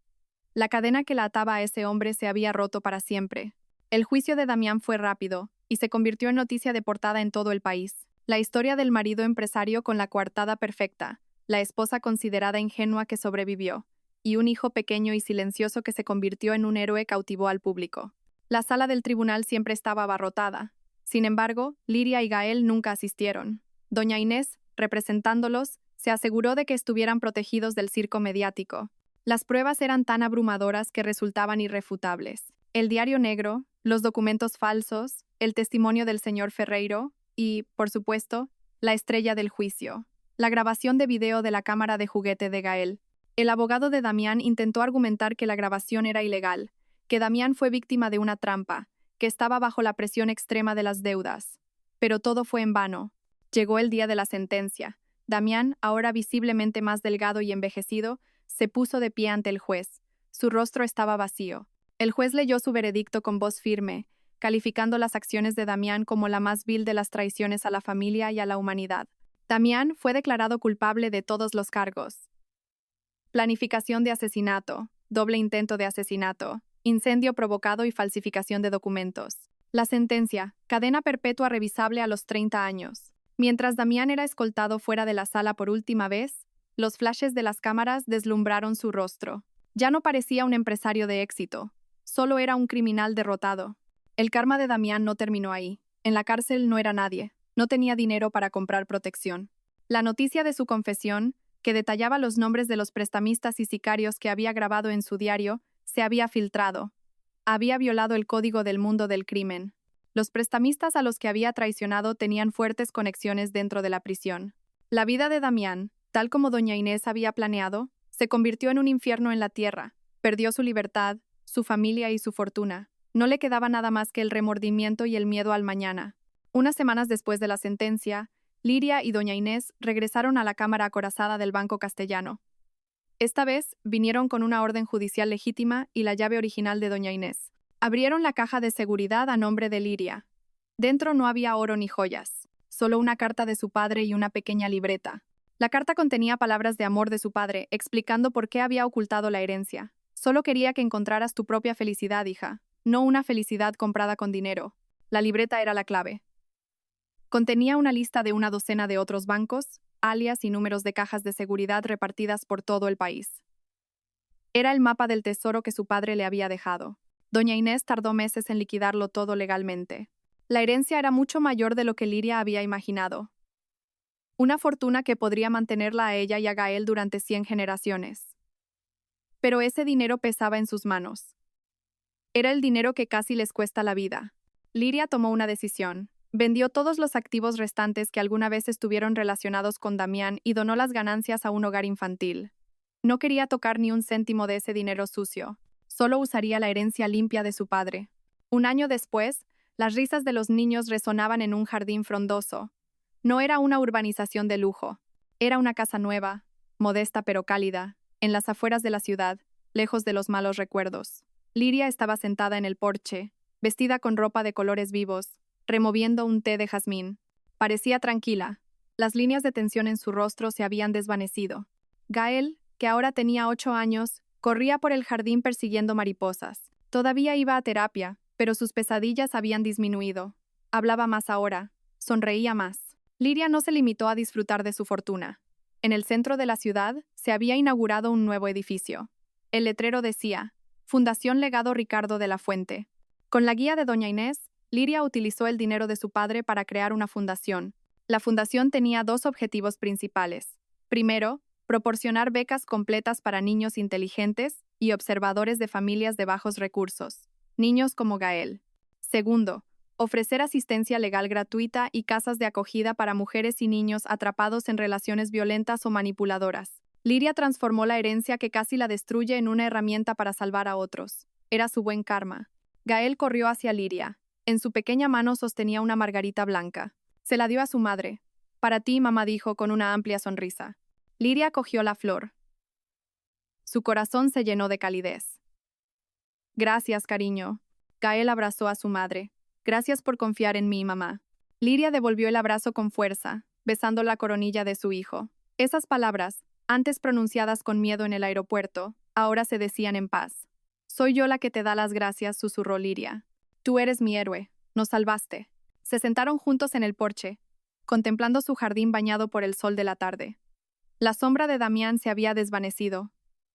La cadena que la ataba a ese hombre se había roto para siempre. El juicio de Damián fue rápido, y se convirtió en noticia de portada en todo el país. La historia del marido empresario con la coartada perfecta, la esposa considerada ingenua que sobrevivió, y un hijo pequeño y silencioso que se convirtió en un héroe cautivó al público. La sala del tribunal siempre estaba abarrotada. Sin embargo, Liria y Gael nunca asistieron. Doña Inés, representándolos, se aseguró de que estuvieran protegidos del circo mediático. Las pruebas eran tan abrumadoras que resultaban irrefutables. El diario negro, los documentos falsos, el testimonio del señor Ferreiro y, por supuesto, la estrella del juicio, la grabación de video de la cámara de juguete de Gael. El abogado de Damián intentó argumentar que la grabación era ilegal, que Damián fue víctima de una trampa, que estaba bajo la presión extrema de las deudas. Pero todo fue en vano. Llegó el día de la sentencia. Damián, ahora visiblemente más delgado y envejecido, se puso de pie ante el juez. Su rostro estaba vacío. El juez leyó su veredicto con voz firme, calificando las acciones de Damián como la más vil de las traiciones a la familia y a la humanidad. Damián fue declarado culpable de todos los cargos. Planificación de asesinato, doble intento de asesinato, incendio provocado y falsificación de documentos. La sentencia, cadena perpetua revisable a los 30 años. Mientras Damián era escoltado fuera de la sala por última vez, los flashes de las cámaras deslumbraron su rostro. Ya no parecía un empresario de éxito, solo era un criminal derrotado. El karma de Damián no terminó ahí. En la cárcel no era nadie, no tenía dinero para comprar protección. La noticia de su confesión, que detallaba los nombres de los prestamistas y sicarios que había grabado en su diario, se había filtrado. Había violado el código del mundo del crimen. Los prestamistas a los que había traicionado tenían fuertes conexiones dentro de la prisión. La vida de Damián, tal como doña Inés había planeado, se convirtió en un infierno en la tierra. Perdió su libertad, su familia y su fortuna. No le quedaba nada más que el remordimiento y el miedo al mañana. Unas semanas después de la sentencia, Liria y doña Inés regresaron a la cámara acorazada del Banco Castellano. Esta vez vinieron con una orden judicial legítima y la llave original de doña Inés. Abrieron la caja de seguridad a nombre de Liria. Dentro no había oro ni joyas, solo una carta de su padre y una pequeña libreta. La carta contenía palabras de amor de su padre, explicando por qué había ocultado la herencia. Solo quería que encontraras tu propia felicidad, hija, no una felicidad comprada con dinero. La libreta era la clave. Contenía una lista de una docena de otros bancos, alias y números de cajas de seguridad repartidas por todo el país. Era el mapa del tesoro que su padre le había dejado. Doña Inés tardó meses en liquidarlo todo legalmente. La herencia era mucho mayor de lo que Liria había imaginado. Una fortuna que podría mantenerla a ella y a Gael durante 100 generaciones. Pero ese dinero pesaba en sus manos. Era el dinero que casi les cuesta la vida. Liria tomó una decisión. Vendió todos los activos restantes que alguna vez estuvieron relacionados con Damián y donó las ganancias a un hogar infantil. No quería tocar ni un céntimo de ese dinero sucio. Solo usaría la herencia limpia de su padre. Un año después, las risas de los niños resonaban en un jardín frondoso. No era una urbanización de lujo. Era una casa nueva, modesta pero cálida, en las afueras de la ciudad, lejos de los malos recuerdos. Liria estaba sentada en el porche, vestida con ropa de colores vivos, removiendo un té de jazmín. Parecía tranquila. Las líneas de tensión en su rostro se habían desvanecido. Gael, que ahora tenía 8 años, corría por el jardín persiguiendo mariposas. Todavía iba a terapia, pero sus pesadillas habían disminuido. Hablaba más ahora, sonreía más. Liria no se limitó a disfrutar de su fortuna. En el centro de la ciudad se había inaugurado un nuevo edificio. El letrero decía, Fundación Legado Ricardo de la Fuente. Con la guía de doña Inés, Liria utilizó el dinero de su padre para crear una fundación. La fundación tenía 2 objetivos principales. Primero, proporcionar becas completas para niños inteligentes y observadores de familias de bajos recursos, niños como Gael. Segundo, ofrecer asistencia legal gratuita y casas de acogida para mujeres y niños atrapados en relaciones violentas o manipuladoras. Liria transformó la herencia que casi la destruye en una herramienta para salvar a otros. Era su buen karma. Gael corrió hacia Liria. En su pequeña mano sostenía una margarita blanca. Se la dio a su madre. Para ti, mamá dijo con una amplia sonrisa. Liria cogió la flor. Su corazón se llenó de calidez. Gracias, cariño. Gael abrazó a su madre. Gracias por confiar en mí, mamá. Liria devolvió el abrazo con fuerza, besando la coronilla de su hijo. Esas palabras, antes pronunciadas con miedo en el aeropuerto, ahora se decían en paz. Soy yo la que te da las gracias, susurró Liria. Tú eres mi héroe. Nos salvaste. Se sentaron juntos en el porche, contemplando su jardín bañado por el sol de la tarde. La sombra de Damián se había desvanecido.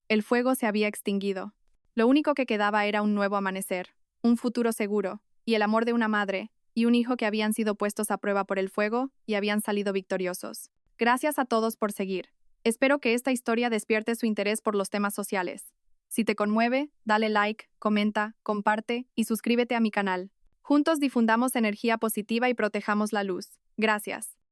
El fuego se había extinguido. Lo único que quedaba era un nuevo amanecer, un futuro seguro, y el amor de una madre y un hijo que habían sido puestos a prueba por el fuego y habían salido victoriosos. Gracias a todos por seguir. Espero que esta historia despierte su interés por los temas sociales. Si te conmueve, dale like, comenta, comparte y suscríbete a mi canal. Juntos difundamos energía positiva y protejamos la luz. Gracias.